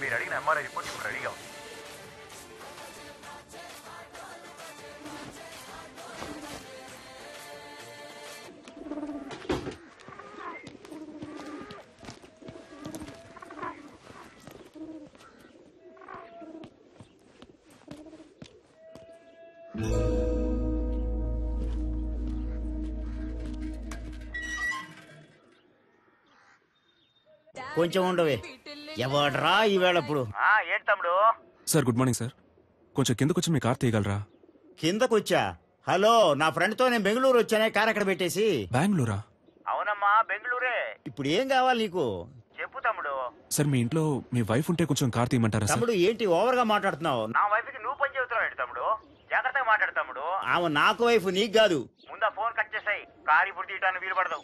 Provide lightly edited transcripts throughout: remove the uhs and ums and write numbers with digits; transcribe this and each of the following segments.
మీరు అడిగిన MRI report ఇప్పుడు రెడీగా ఉంది. కొంచెం ఉండవే. ఎవడ్రా ఈవేళ ఇప్పుడు? ఏంటి తమ్ముడు? Sir good morning sir. కొంచెం కిందకొచ్చి మీ కార్ తీయగలరా? కిందకొచ్చా? హలో, నా ఫ్రెండ్ తో నేను బెంగళూరు వచ్చానే, కార్ అక్కడ పెట్టేసి. బెంగళూరా? అవునమ్మా, బెంగళూరే. ఇప్పుడు ఏం కావాలి నీకు? చెప్పు తమ్ముడు. సార్ మీ ఇంట్లో మీ వైఫ్ ఉంటే కొంచెం కార్ తీయమంటారా సార్? తమ్ముడు ఏంటి ఓవర్ గా మాట్లాడుతున్నావు? నా వైఫ్ కి నువ్వు పని చెబుతున్నావు ఏంటి తమ్ముడు? జాగ్రత్తగా మాట్లాడు తమ్ముడు. ఆమె నాకు వైఫ్, నీకు కాదు. ముందా ఫోన్ కట్ చేసాయి. కారు ఇప్పుడు తీయటానికి వీలు పడదు.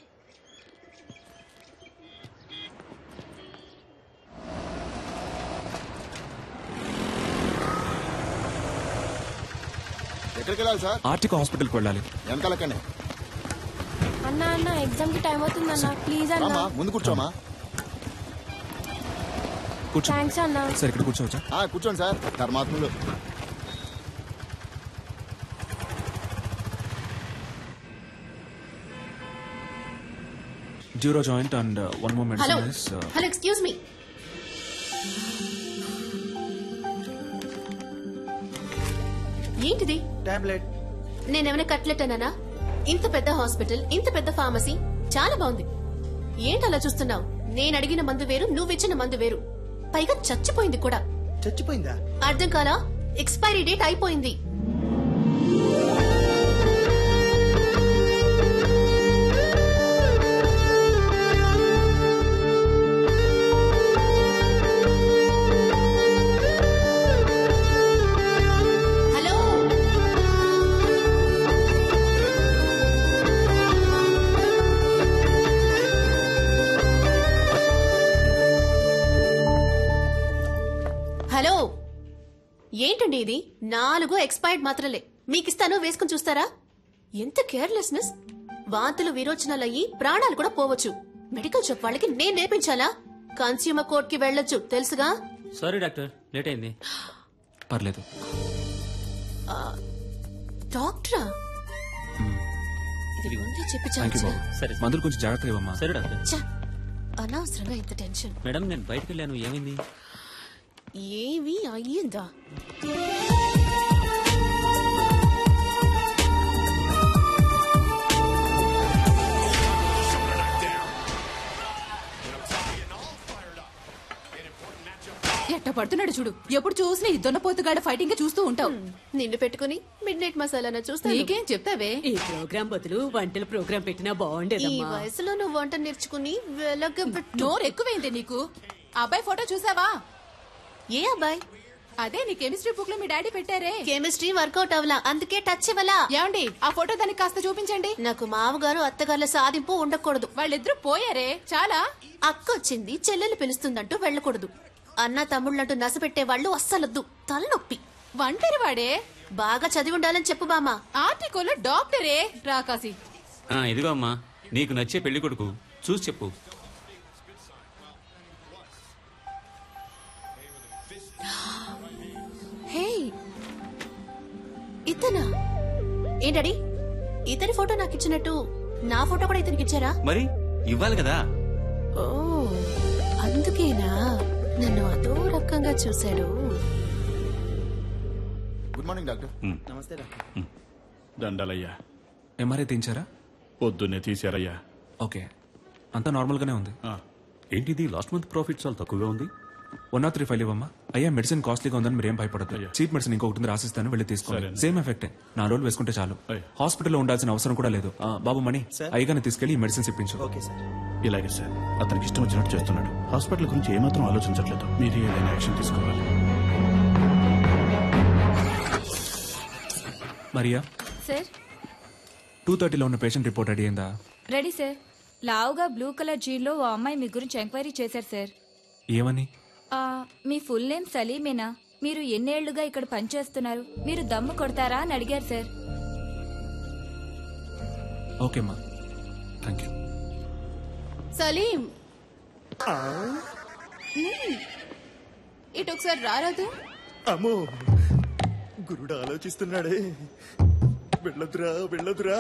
ఎక్కడికి వెళ్ళాలి సార్? ఆర్టిక్ హాస్పిటల్కి వెళ్ళాలి. వెనకాలక్కనే. అన్న ఎగ్జామ్ కి టైం అవుతుంది అన్న, ప్లీజ్ అన్న. ముందు కూర్చోమా. కూర్చో. థ్యాంక్స్ అన్న. సార్ ఇక్కడ కూర్చోవచ్చా? కూర్చోండి సార్. ధర్మాత్ములు. డ్యూరో joint and one more medicine. Hello, excuse me. ఏంటిది? టాబ్లెట్. నేనేమైనా కట్లెట్ అన్నానా? ఇంత పెద్ద హాస్పిటల్, ఇంత పెద్ద ఫార్మసీ, చాలా బాగుంది. ఏంటి అలా చూస్తున్నావు? నేను అడిగిన మందు వేరు, నువ్విచ్చిన మందు వేరు. పైగా చచ్చిపోయింది కూడా. చచ్చిపోయిందా? అర్థం కాలా? ఎక్స్పైరీ డేట్ అయిపోయింది. ఏంటండి ఇది? 4 ఎక్స్పైర్డ్ మాత్రలే మీకిస్తాను, వేసుకుని చూస్తారా? ఎంత కేర్లెస్నెస్! వాంతులు విరోచనాలయ్యి ప్రాణాలు కూడా పోవచ్చు. మెడికల్ షాప్ వాళ్ళకి నేను నేర్పించాలా? కన్స్యూమర్ కోర్ట్ కి వెళ్ళొచ్చు, తెలుసుగా? సారీ డాక్టర్, లేట్ అయింది. పర్లేదు. డాక్టరా? ఇది ముందే చెప్పి మందులు కొంచెం జాగ్రత్తగా ఇవ్వమ్మా. సరే డాక్టర్. అనవసరంగా ఇంత టెన్షన్. మేడం నేను బయటకు వెళ్ళాను, ఏమైంది? ఏవి అయ్యిందా? ఎట్ట పడుతున్నాడు చూడు. ఎప్పుడు చూసినా ఈ దొన్నపోతుగాడ ఫైటింగ్ చూస్తూ ఉంటావు. నిన్ను పెట్టుకుని మిడ్ నైట్ మసాలా చూస్తా. నీకేం చెప్తావే? ఈ ప్రోగ్రామ్ బదులు వంటల ప్రోగ్రామ్ పెట్టినా ఈ బాగుండేదమ్మా. వయసులో నువ్వు వంట నేర్చుకుని నోరు ఎక్కువైంది నీకు. అబ్బాయి ఫోటో చూసావా? ఏ అబ్బాయి? అదే నీ కెమిస్ట్రీ బుక్ లో మీ డాడీ పెట్టారే. కెమిస్ట్రీ వర్కౌట్ అవలా, అందుకే టచ్ ఇవ్వలా. ఏమండి ఆ ఫోటో దానికి కాస్త చూపించండి. నాకు మామగారు అత్తగారుల సాధింపు ఉండకూడదు. వాళ్ళిద్దరూ పోయారే చాలా. అక్క వచ్చింది, చెల్లెలు పిలుస్తుందంటూ వెళ్ళకూడదు. అన్న తమ్ముళ్ళంటూ నసపెట్టే వాళ్ళు అస్సలొద్దు, తలనొప్పి. వంటరి వాడే. బాగా చదివి ఉండాలని చెప్పు బామా. ఆర్టికల్ డాక్టరే రాకాసి. ఇదిగో అమ్మా, నీకు నచ్చే పెళ్లి కొడుకు చూసి చెప్పు. హే, ఇతనా? ఏంటడి ఇతని ఫోటో నాకు ఇచ్చినట్టు నా ఫోటో కూడా ఇతనికి ఇచ్చారా? మరి ఇవ్వాలి కదా. ఓ, అందుకేనా నన్ను అదో రకంగా చూశాడు. Good morning doctor. నమస్తే డాక్టర్. దండలయ్యా. ఎంఆర్ఐ తీయించారా? పొద్దున్నే తీశారయ్యా. ఓకే, అంతా నార్మల్ గానే ఉంది. ఏంటిది లాస్ట్ మంత్ ప్రాఫిట్ చాలా తక్కువగా ఉంది. 103 ఇవ్వమ్మా. అయ్యా మెడిసిన్ కాస్ట్లీగా ఉందని మీరేం భయపడదు. చీప్ మెడిసిన్ ఇంకొకటి రాసిస్తాను, వెళ్ళి తీసుకోండి. సేమ్ ఎఫెక్టే, 4 రోజులు వేసుకుంటే చాలు. హాస్పిటల్లో ఉండాల్సిన అవసరం కూడా లేదు. బాబు మణి, అయ్యగానే తీసుకెళ్లి ఈ మెడిసిన్స్ ఇప్పించు. Okay sir. ఇలాగే సార్, అతనికి ఇష్టం వచ్చినట్టు చేస్తున్నాడు. హాస్పిటల్ గురించి ఏమాత్రం ఆలోచించట్లేదు. మీరు ఏదైనా యాక్షన్ తీసుకోవాలి. మరియా సార్, 2:30లో ఉన్న పేషెంట్ రిపోర్ట్ రెడీ అయిందా? Ready sir. లావుగా బ్లూ కలర్ జీన్లో ఓ అమ్మాయి మీ గురించి ఎంక్వైరీ చేశారు సార్. ఏమని? మీ ఫుల్ నేమ్ సలీమేనా? మీరు ఎన్నేళ్లుగా ఇక్కడ పనిచేస్తున్నారు? మీరు దమ్ము కొడతారా అని అడిగారు సార్. ఓకేమ్మా, థ్యాంక్ యూ. సలీం, ఇటు ఒకసారి రారాదు. అమ్మో గురుడు ఆలోచిస్తున్నాడే. వెళ్ళొద్దురా వెళ్ళొద్దురా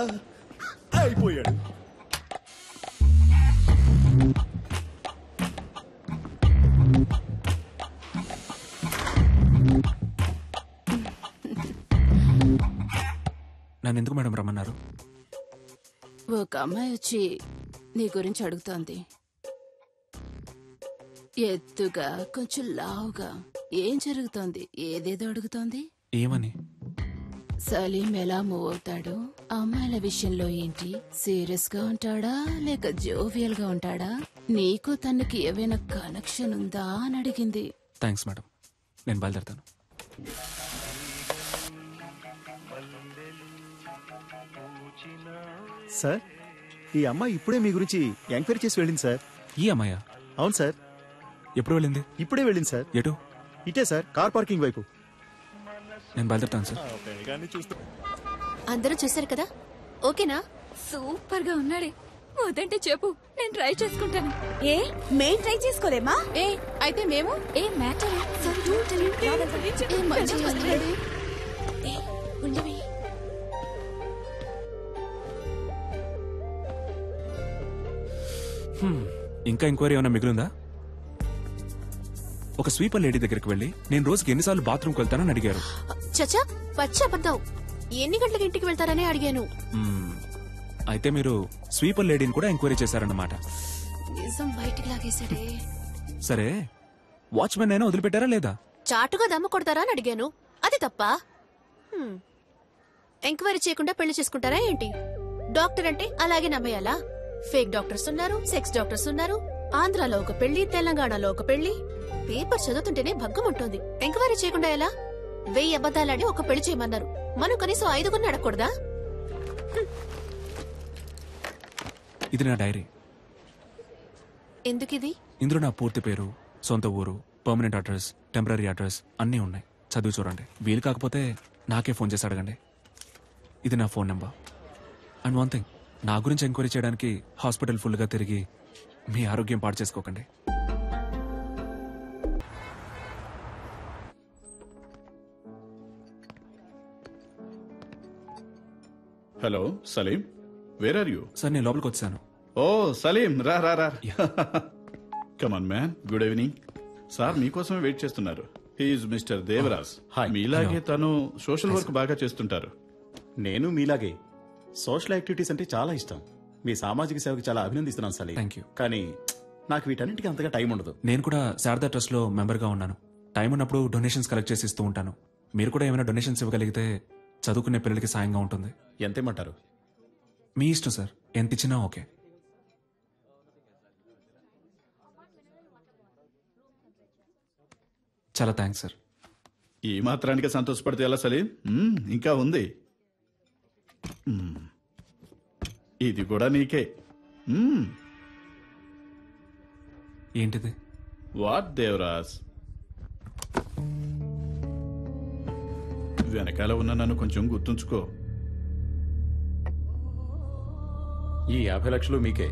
అయిపోయాడు. నన్ను ఎందుకు మేడం రమ్మన్నారు? ఒక అమ్మాయి వచ్చి నీ గురించి అడుగుతోంది. ఎత్తుగా కొంచెం లావుగా. ఏం జరుగుతోంది? ఏదేదో అడుగుతోంది. ఏమని? సలీం ఎలా మూవ్ అవుతాడు, అమ్మాయిల విషయంలో ఏంటి, సీరియస్ గా ఉంటాడా లేక జోవియల్ గా ఉంటాడా, నీకు తనకి ఏవైనా కనెక్షన్ ఉందా అని అడిగింది. థ్యాంక్స్ మేడం, నేను బయలుదేరుతాను. సార్ ఈ అమ్మాయి ఇప్పుడే మీ గురించి ఎంక్వైరీ చేసి వెళ్ళింది సార్. ఈ అమ్మాయా? అవును సార్. ఎప్పుడు వెళ్ళింది? ఇప్పుడే వెళ్ళింది సార్. ఎటు? ఇటే సార్, కార్ పార్కింగ్ వైపు. నేను బయలుదేరుతాను సార్. అందరూ చూశారు కదా, ఓకేనా? సూపర్ గా ఉన్నాడే. వద్దంటే చెప్పు, నేను ట్రై చేసుకుంటాను. ఏ మేం ట్రై చేసుకోలేమా? ఏ అయితే మేము ఏ మ్యాటర్ ఉండవి. ఇంకా ఎంక్వైరీ ఏమైనా మిగిలిందా? ఒక స్వీపర్ లేడీ దగ్గరికి వెళ్ళి నేను రోజుకి ఎన్నిసార్లు బాత్రూమ్కి వెళ్తానని అడిగారు. చచ్చా పచ్చి అబద్ధం. ఎన్ని గంటలకు ఇంటికి వెళ్తారని అడిగాను. అయితే మీరు స్వీపర్ లేడీని కూడా ఎంక్వైరీ చేశారన్నమాట. నిజం బయటికి లాగేశాడే. సరే, వాచ్మెన్ అయినా వదిలిపెట్టారా లేదా? చాటుగా దమ్ము కొడతారా అని అడిగాను. అది తప్ప? ఎంక్వైరీ చేయకుండా పెళ్లి చేసుకుంటారా ఏంటి? డాక్టర్ అంటే అలాగే నమ్మేయాలా? ఫేక్ డాక్టర్స్ ఉన్నారు, సెక్స్ డాక్టర్స్ ఉన్నారు. ఆంధ్రాలో ఒక పెళ్లి, తెలంగాణలో ఒక పెళ్లి. పేపర్ చదువుతుంటేనే భగ్గం ఉంటుంది. ఎంక్వైరీ చేయకుండా ఎలా? 1000 అబద్దాలని ఒక పెళ్లి చేయమన్నారు. మనం కనీసం 5 అడగకూడదా? ఇది నా డైరీ. ఎందుకిది? ఇందులో నా పూర్తి పేరు, సొంత ఊరు, పర్మనెంట్ అడ్రస్, టెంపరీ అడ్రస్ అన్నీ ఉన్నాయి. చదివి చూడండి. వీలు కాకపోతే నాకే ఫోన్ చేసి అడగండి. ఇది నా phone number. And one thing, నా గురించి ఎంక్వైరీ చేయడానికి హాస్పిటల్ ఫుల్గా తిరిగి మీ ఆరోగ్యం పాడు చేసుకోకండి. Hello Salim, where are you? Sir, నేను లోపలికి వచ్చాను. ఓ సలీం, రా రా రా. Come on man, good evening. Sir మీకోసమే వెయిట్ చేస్తున్నారు. He is mister Devaraj. మీలాగే తను సోషల్ వర్క్ బాగా చేస్తుంటారు. నేను మీలాగే సోషల్ యాక్టివిటీస్ అంటే చాలా ఇష్టం. మీ సామాజిక సేవకి చాలా అభినందిస్తున్నాను సలీం. Thank you. కానీ నాకు వీటన్నిటికీ అంతగా టైం ఉండదు. నేను కూడా శారదా ట్రస్ట్ లో మెంబర్ గా ఉన్నాను. టైం ఉన్నప్పుడు డొనేషన్స్ కలెక్ట్ చేసి ఇస్తూ ఉంటాను. మీరు కూడా ఏమైనా డొనేషన్స్ ఇవ్వగలిగితే చదువుకునే పిల్లలకి సాయంగా ఉంటుంది. ఎంతేమంటారు? మీ ఇష్టం సార్, ఎంత ఇచ్చినా ఓకే. చాలా థ్యాంక్స్ సార్. ఈ మాత్రానికి సంతోషపడితే ఎలా సలీం? ఇంకా ఉంది. ఇది కూడా నీకే. ఏంటిది? వాట్ దేవరాజ్? వెనకాల ఉన్న నన్ను కొంచెం గుర్తుంచుకో. ఈ 50 లక్షలు మీకే.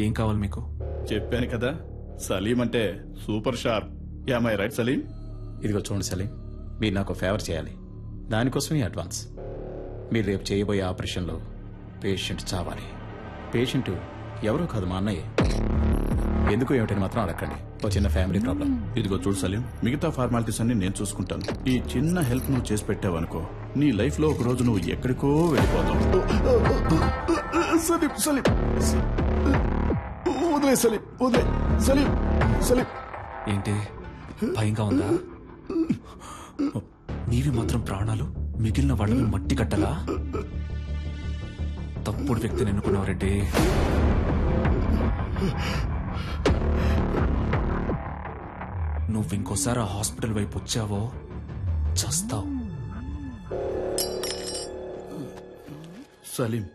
ఏం కావాలి మీకు? చెప్పాను కదా, సలీం అంటే super sharp. Am I right Salim? ఇదిగో చూడండి సలీం, మీరు నాకు ఫేవర్ చేయాలి. దానికోసమే అడ్వాన్స్. మీరు రేపు చేయబోయే ఆపరేషన్లో పేషెంట్ చావాలి. పేషెంట్ ఎవరో కాదు, మా అన్నయ్య. ఎందుకు ఏమిటని మాత్రం అడగండి. ఓ చిన్న ఫ్యామిలీ ప్రాబ్లం. ఇదిగో చూడు సలీం, మిగతా ఫార్మాలిటీస్ అన్ని నేను చూసుకుంటాను. ఈ చిన్న హెల్ప్ నువ్వు చేసి పెట్టావనుకో, నీ లైఫ్ లో ఒక రోజు నువ్వు ఎక్కడికో వెళ్ళిపోతావు. సలీం సలీం వదిలే సలీం, వదిలే సలీం. సలీం ఏంటి భయంగా ఉందా? నీవి మాత్రం ప్రాణాలు, మిగిలిన వాళ్ళని మట్టి కట్టలా? తప్పుడు వ్యక్తిని ఎన్నుకున్నావు రెడ్డి. నువ్వు ఇంకోసారి ఆ హాస్పిటల్ వైపు వచ్చావో చస్తావు. సలీం,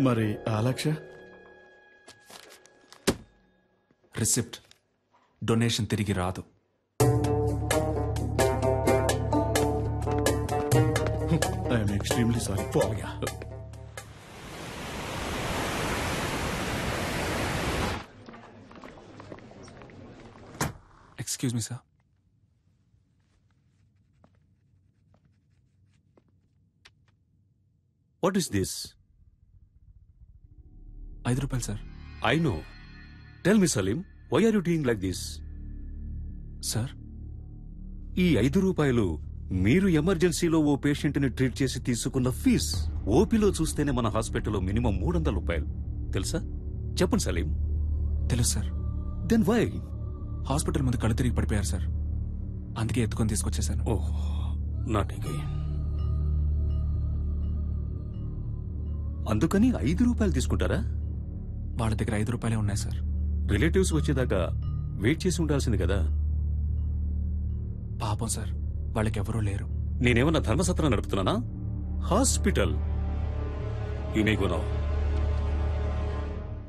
మరి ఆ లక్ష? రిసిప్ట్, డొనేషన్ తిరిగి రాదు. I'm extremely sorry. పోయా. Excuse me sir. What is this? 5 రూపాయలు sir. I know. Tell me Salim, why are you doing like this? Sir, ఈ 5 రూపాయలు మీరు ఎమర్జెన్సీలో ఓ పేషెంట్ని ట్రీట్ చేసి తీసుకున్న ఫీజ్. ఓపీలో చూస్తేనే మన హాస్పిటల్లో మినిమం 300 రూపాయలు. తెలుసా? చెప్పండి సలీం. తెలుసు సార్. Then why? హాస్పిటల్ ముందు కళ్ళు తిరిగి పడిపోయారు సార్, అందుకే ఎత్తుకొని తీసుకొచ్చేసాను. ఓహ్, నాట్ అగైన్. అందుకని 5 రూపాయలు తీసుకుంటారా? వాళ్ళ దగ్గర 5 రూపాయలే ఉన్నాయి సార్. రిలేటివ్స్ వచ్చేదాకా వెయిట్ చేసి ఉండాల్సింది కదా. పాపం సార్, వాళ్ళకెవరూ లేరు. నేనేమన్నా ధర్మసత్రం నడుపుతున్నానా? Hospital. You may go now.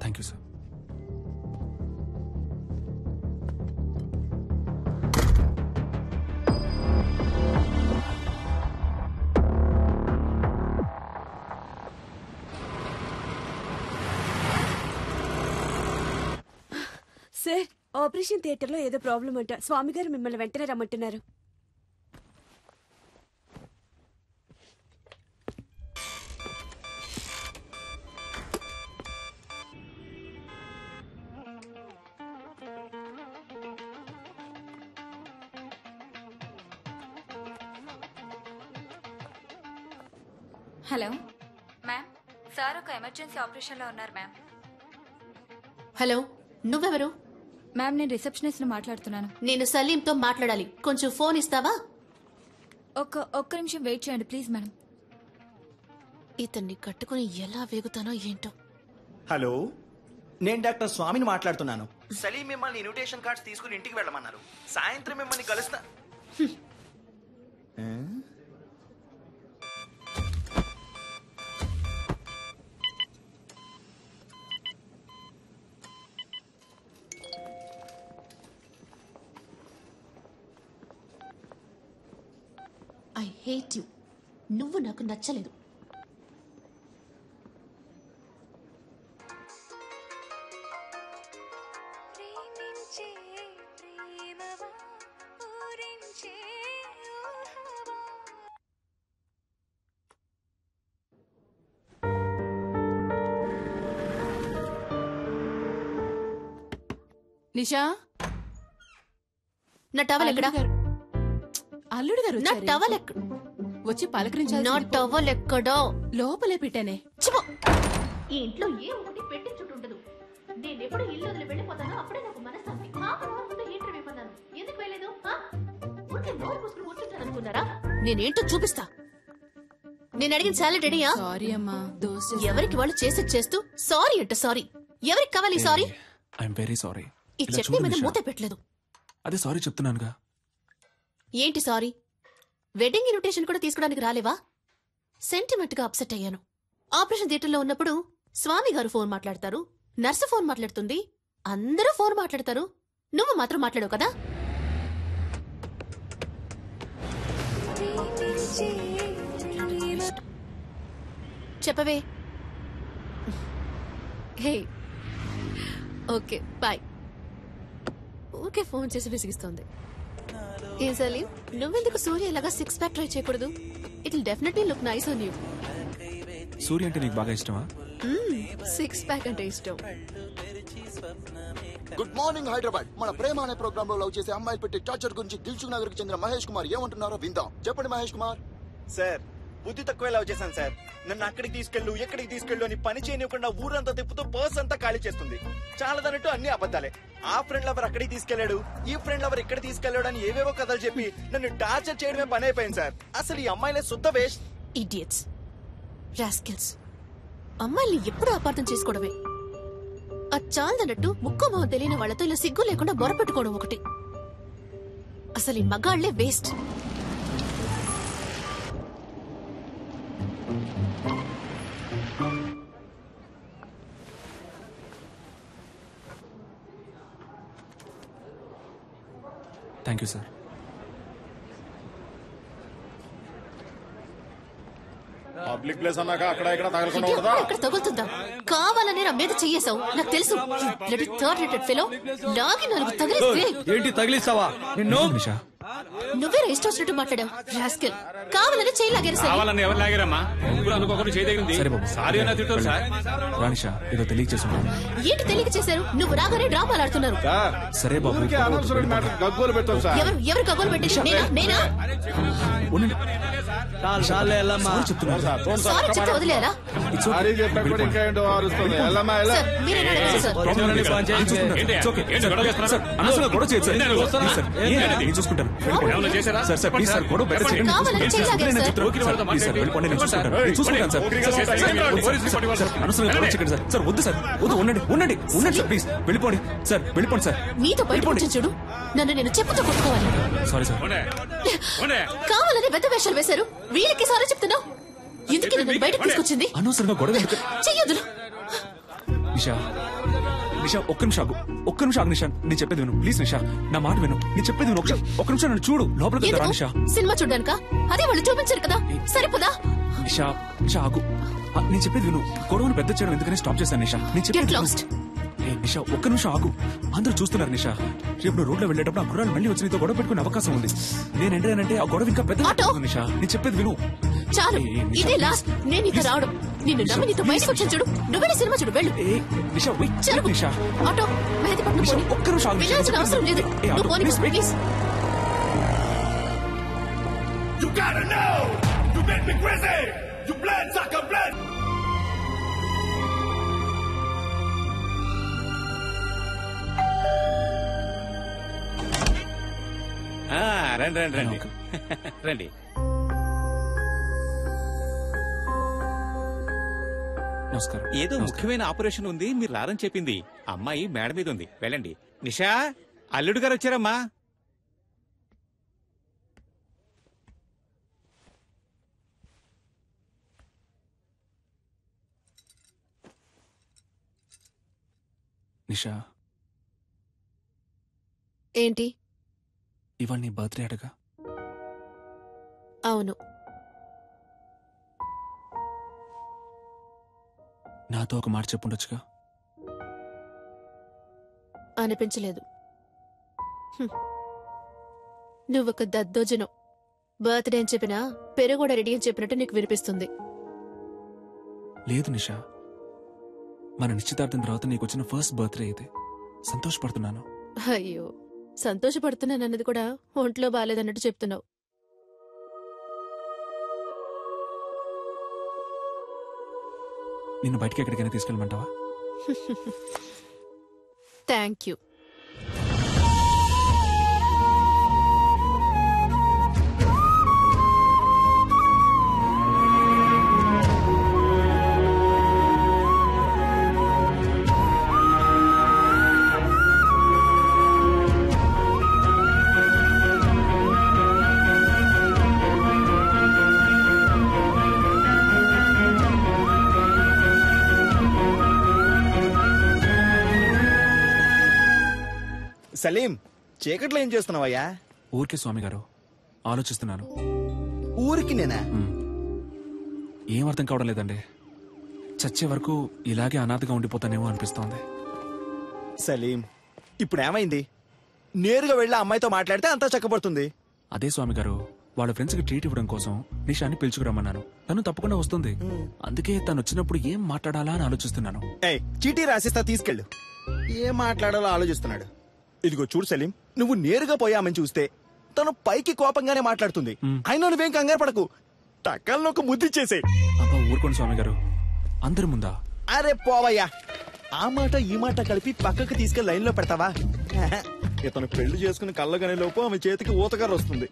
Thank you sir. Sir, operation theatre లో ఏదో ప్రాబ్లం అంట. స్వామి గారు మిమ్మల్ని వెంటనే రమ్మంటున్నారు. హలో మ్యామ్, సార్ ఒక ఎమర్జెన్సీ ఆపరేషన్లో ఉన్నారు మ్యామ్. హలో, నువ్వెవరు? మ్యామ్, నేను రిసెప్షనిస్ట్ మాట్లాడుతున్నాను. నేను సలీంతో మాట్లాడాలి. కొంచెం ఫోన్ ఇస్తావా? ఒక్క నిమిషం వెయిట్ చేయండి ప్లీజ్ మేడం. ఇతన్ని కట్టుకుని ఎలా వేగుతానో ఏంటో. హలో, నేను డాక్టర్ స్వామిని మాట్లాడుతున్నాను. సలీం మిమ్మల్ని ఇన్విటేషన్ కార్డ్స్ తీసుకుని ఇంటికి వెళ్ళమన్నారు. సాయంత్రం మిమ్మల్ని కలుస్తా. I hate you. నువ్వు నాకు నచ్చలేదు. నిషా, నా టవల్ ఎక్కడా? అల్లుడు గారు నా టవల్ ఎక్కడ? వచ్చి పలకరించాలి. నా టవల్ ఎక్కడో లోపలే పెట్టానే. ఈ ఇంట్లో ఏ ఒకటి పెట్టి చుట్టుండదు. నేను ఎప్పుడు ఇల్లు వదిలి వెళ్ళిపోతానో అప్పుడే నాకు మనశ్శాంతి. హాఫ్ అన్ అవర్ ముందు హీటర్ వేయమన్నాను. ఎందుకు వేయలేదు? ఊరికే నోరు పూసుకుని కూర్చుంటాను అనుకున్నారా? నేనేంటో చూపిస్తా. నేను అడిగిన సాలరీ రెడీయా? సారీ అమ్మా, దోశ. ఎవరికి వాళ్ళు చేసేది చేస్తూ సారీ అంట. సారీ ఎవరికి కావాలి? సారీ. I'm very sorry. ఈ చట్నీ మీద మూత పెట్టలేదు. అదే సారీ చెప్తున్నానుగా. ఏంటి సారీ? వెడ్డింగ్ ఇన్విటేషన్ కూడా తీసుకోవడానికి రాలేవా? సెంటిమెంట్ గా అప్సెట్ అయ్యాను. ఆపరేషన్ థియేటర్లో ఉన్నప్పుడు స్వామి గారు ఫోన్ మాట్లాడతారు, నర్సు ఫోన్ మాట్లాడుతుంది, అందరూ ఫోన్ మాట్లాడతారు. నువ్వు మాత్రం మాట్లాడవు కదా? చెప్పవే. Hey, okay bye. ఊరికే ఫోన్ చేసి విసిగిస్తోంది. ఏ సలీం, నువ్వెందుకు సూర్య ఇలాగా 6 ప్యాక్ ట్రై చేయకూడదు? It will definitely look nice on you. Surya అంటే నీకు బాగా ఇష్టమా? 6 ప్యాక్ అంటే ఇష్టం. Good morning Hyderabad. మన ప్రేమ అనే ప్రోగ్రామ్ లో లవ్ చేసే అమ్మాయిలు పెట్టి టార్చర్ గురించి దిల్సుఖ్ నగర్ కి చెందిన మహేష్ కుమార్ ఏమంటున్నారో విందాం. చెప్పండి మహేష్ కుమార్. సార్, బుద్ధి తక్కువ లవ్ చేశాను సార్. నన్ను అక్కడికి తీసుకెళ్ళు, ఎక్కడికి తీసుకెళ్ళు అని పని చేయనివ్వకుండా ఊరంతా తిప్పుతూ పర్స్ అంతా ఖాళీ చేస్తుంది. చాలా దన్నట్టు అన్ని అబద్ధాలే. ఆ ఫ్రెండ్ లవర్ అక్కడికి తీసుకెళ్లాడు, ఈ ఫ్రెండ్ లవర్ ఇక్కడ తీసుకెళ్లాడు అని ఏవేవో కథలు చెప్పి నన్ను టార్చర్ చేయడమే పని అయిపోయింది సార్. అసలు ఈ అమ్మాయిలే శుద్ధ వేస్ట్. Idiots, rascals. అమ్మాయిల్ని ఎప్పుడు అపార్థం చేసుకోవడమే. చాలదన్నట్టు ముక్కు మొహం తెలియని వాళ్లతో ఇలా సిగ్గు లేకుండా బొరపెట్టుకోవడం ఒకటి. అసలు ఈ మగాళ్లే వేస్ట్. Thank you sir. ఆ పబ్లిక్ ప్లేస్ అన్నాక అక్కడ ఇక్కడ తగలకుండా ఇది ఎక్కడ తగులుతుందా? కావాలని నా మీద చెయ్యేశావు, నాకు తెలుసు. థర్డ్ రేటెడ్ ఫెలో లాగి 4 తగిలిస్తే ఏంటి తగిలిస్తావా? నిషా నువ్వే ఇష్టం వచ్చినట్టు మాట్లాడావు. రాస్కెల్, కావాలని చేయి లాగారు సార్. కావాలని ఎవరు లాగారమ్మా? ముగ్గురు అనుకోకుండా చేయదగింది. సరే బాబు, సారీ అన్న తిట్టారు సార్. రానిషా ఏదో తెలియచేస్తున్నాను. ఏంటి తెలియక చేశారు? నువ్వు రాగానే డ్రామాలు ఆడుతున్నారు. సరే బాబు, గగ్గోలు పెట్టాం సార్. ఎవరు కగోలు పెట్టింది? నేనా? సారీ చెప్తే వదిలేరా? సారీ చెప్పకుండా ఇంకా ఏంటో అరుస్తుంది. వెళ్ళమ్మా, వెళ్ళు. సార్, మీరేనా అడగాలి సార్? మీతో బయట కూర్చొని చూడు, నన్ను నేను చెప్పుతో కొట్టుకోవాలి. కావాలని పెద్ద వేషాలు వేశారు. వీళ్ళకి సారీ చెప్తున్నావు. ఎందుకు నన్ను బయటకు తీసుకొచ్చింది? అనవసరంగా గొడవ చెయ్యొద్దు. నిషా నిషా ఒక్క నిమిషం ఆగు నిషా, నేను చెప్పేది విను ప్లీజ్. నిషా నా మాట విను, నేను చెప్పేది విను. ఒక్క నిమిషం నన్ను చూడు, లోపలికి రా నిషా. సినిమా చూడ్డానికా? అదే వాళ్ళు చూపించారు కదా, సరిపోదా? నిషా నిషా ఆగు, నేను చెప్పేది విను. గొడవను పెద్ద చేయడం ఎందుకని స్టాప్ చేశాను నిషా. నేను చెప్పేది నిషా, ఒక్క నిమిషం ఆగు. అందరూ చూస్తున్నారు నిషా. రేపు రోడ్లో వెళ్ళేటప్పుడు ఆ కుర్రాలు మళ్ళీ వచ్చి నీతో గొడవ పెట్టుకునే అవకాశం ఉంది. నేను ఎంటానంటే ఆ గొడవ ఇంకా పెద్ద నిషా. నేను చెప్పేది విను. చాలు, ఇదే లాస్ట్. నేను నీతో రావడం, నిన్ను నమ్మి నీతో బయటకు వచ్చాను చూడు. నువ్వే సినిమా చూడు, వెళ్ళు. నిషా నిషా ఆటో మెహదీపట్నం పోనీ. ఒక్క నిమిషం ఆగు. వెళ్ళాల్సిన అవసరం లేదు. నువ్వు పోనీ please. You gotta know, you make me crazy, you blood sucker blood. రండి రండి రండి రండి. నమస్కారం. ఏదో ముఖ్యమైన ఆపరేషన్ ఉంది, మీరు రారని చెప్పింది. అమ్మాయి మేడ మీద ఉంది, వెళ్ళండి. నిషా, అల్లుడు గారు వచ్చారమ్మా. నిషా, ఏంటి? ఇవాళ నీ బర్త్డే అడగా? అవును. నాతో ఒక మాట చెప్పుండొచ్చుగా. అనిపించలేదు. నువ్వొక దద్దోజనం. బర్త్డే అని చెప్పినా పెరుగు కూడా రెడీ అని చెప్పినట్టు నీకు వినిపిస్తుంది. లేదు నిషా, మన నిశ్చితార్థం తర్వాత నీకు వచ్చిన ఫస్ట్ బర్త్డే ఇది. సంతోషపడుతున్నాను. అయ్యో, సంతోషపడుతున్నానన్నది కూడా ఒంట్లో బాలేదన్నట్టు చెప్తున్నావు. నిన్ను బయటికి ఎక్కడికైనా తీసుకెళ్ళమంటావా? Thank you. సలీం, చీకట్లో ఏం చేస్తున్నావయ్యా? ఊరికే స్వామి గారు, ఆలోచిస్తున్నాను. ఊరికి నేనా? ఏం అర్థం కావడం లేదండి. చచ్చే వరకు ఇలాగే అనాథగా ఉండిపోతానేమో అనిపిస్తోంది. సలీం, ఇప్పుడు ఏమైంది? నేరుగా వెళ్ళి అమ్మాయితో మాట్లాడితే అంతా చక్కబడుతుంది. అదే స్వామి గారు, వాళ్ళ ఫ్రెండ్స్ కి ట్రీట్ ఇవ్వడం కోసం నిషాని పిలుచుకురమ్మన్నాను. తను తప్పకుండా వస్తుంది. అందుకే తను వచ్చినప్పుడు ఏం మాట్లాడాలా అని ఆలోచిస్తున్నాను. చీటీ రాసిస్తా, తీసుకెళ్ళు. ఏం మాట్లాడాలో ఆలోచిస్తున్నాడు. ఇదిగో చూడు సలీం, నువ్వు నేరుగా పోయామని చూస్తే తను పైకి కోపంగానే మాట్లాడుతుంది. అయినా నువ్వేం కంగారు పడకు, టక్కల్లో ఒక ముద్దిచ్చేసే. అబ్బా ఊరుకోండి స్వామి గారు, అందరి ముందా? అరే పోవయ్యా, ఆ మాట ఈ మాట కలిపి పక్కకు తీసుకెళ్లి లైన్ లో పెడతావా? ఇతను పెళ్లి చేసుకుని కళ్ళగనే లోపు ఆమె చేతికి ఊతగారు వస్తుంది.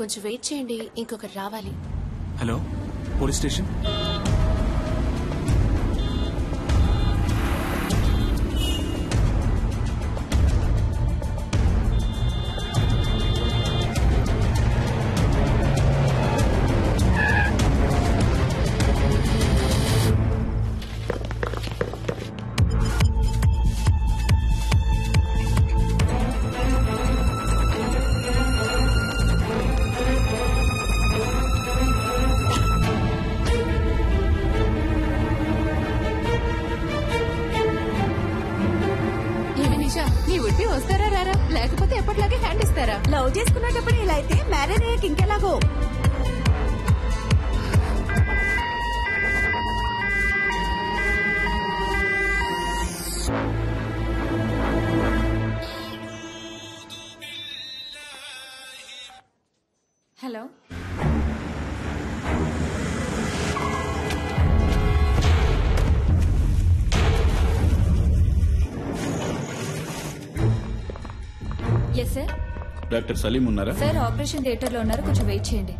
కొంచెం వెయిట్ చేయండి, ఇంకొకరు రావాలి. Hello, police station. వస్తారా రారా, లేకపోతే ఎప్పటిలాగే హ్యాండ్ ఇస్తారా? లవ్ చేసుకున్నప్పుడు ఇలా అయితే మ్యారేజ్ అయ్యాక ఇంకెలాగో. Hello, yes sir. Doctor Salim ఉన్నారా? సార్ ఆపరేషన్ థియేటర్ లో ఉన్నారు, కొంచెం వెయిట్ చేయండి.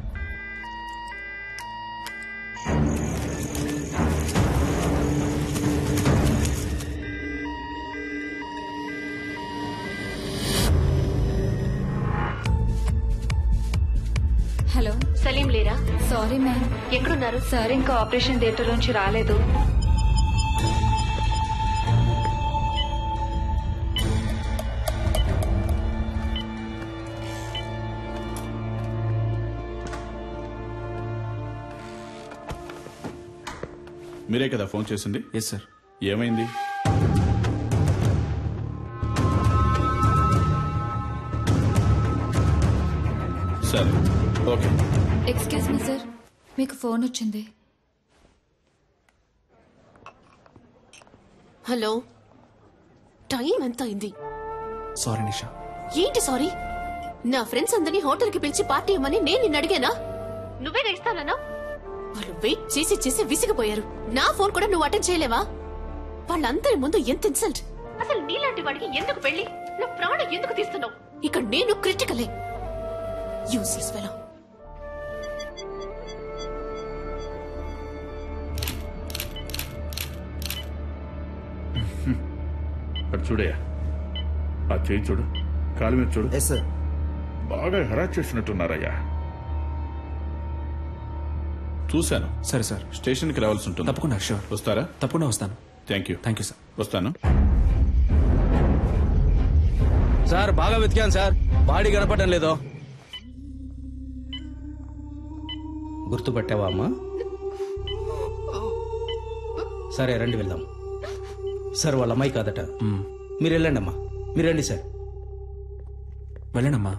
హలో, సలీం లేరా? Sorry ma'am. ఎక్కడున్నారు? సార్ ఇంకా ఆపరేషన్ థియేటర్ నుంచి రాలేదు. మీరే కదా ఫోన్ చేసింది? Yes sir. ఏమైంది? సరే, ఓకే. ఎక్స్క్యూజ్ మీ సార్, మీకు ఫోన్ వచ్చింది. హలో, టైం ఎంత అయింది? సారీ నిషా. ఏంటి సారీ? నా ఫ్రెండ్స్ అందరినీ హోటల్ కి పిలిచి పార్టీ ఇవ్వమని నేను నిన్ను అడిగానా? నువ్వేగా ఇస్తానన్నా? వాళ్ళు వెయిట్ చేసి చేసి విసిగిపోయారు. నా ఫోన్ కూడా నువ్వు అటెండ్ చేయలేవా? వాళ్ళందరి ముందు ఎంత ఇన్సల్ట్! అసలు నీలాంటి వాడికి ఎందుకు పెళ్లి? నా ప్రాణం ఎందుకు తీస్తున్నావు? ఇక్కడ నేను క్రిటికలే. Useless fellow. అటు చూడయ్యా, ఆ చేయి చూడు, కాలు మీద చూడు. బాగా హెరాస్ చేసినట్టున్నారయ్యా. చూశాను. సరే సార్, స్టేషన్కి రావాల్సి ఉంటుంది. తప్పకుండా. షూర్. వస్తారా? తప్పకుండా వస్తాను. Thank you. Thank you sir. వస్తాను సార్. బాగా వెతికాను సార్, బాడీ కనపడడం లేదో. గుర్తుపట్టావా అమ్మా? సరే రండి వెళ్దాం. సార్ వాళ్ళ అమ్మాయి కాదట. మీరు వెళ్ళండి అమ్మా, మీరు రండి సార్. వెళ్ళండమ్మా.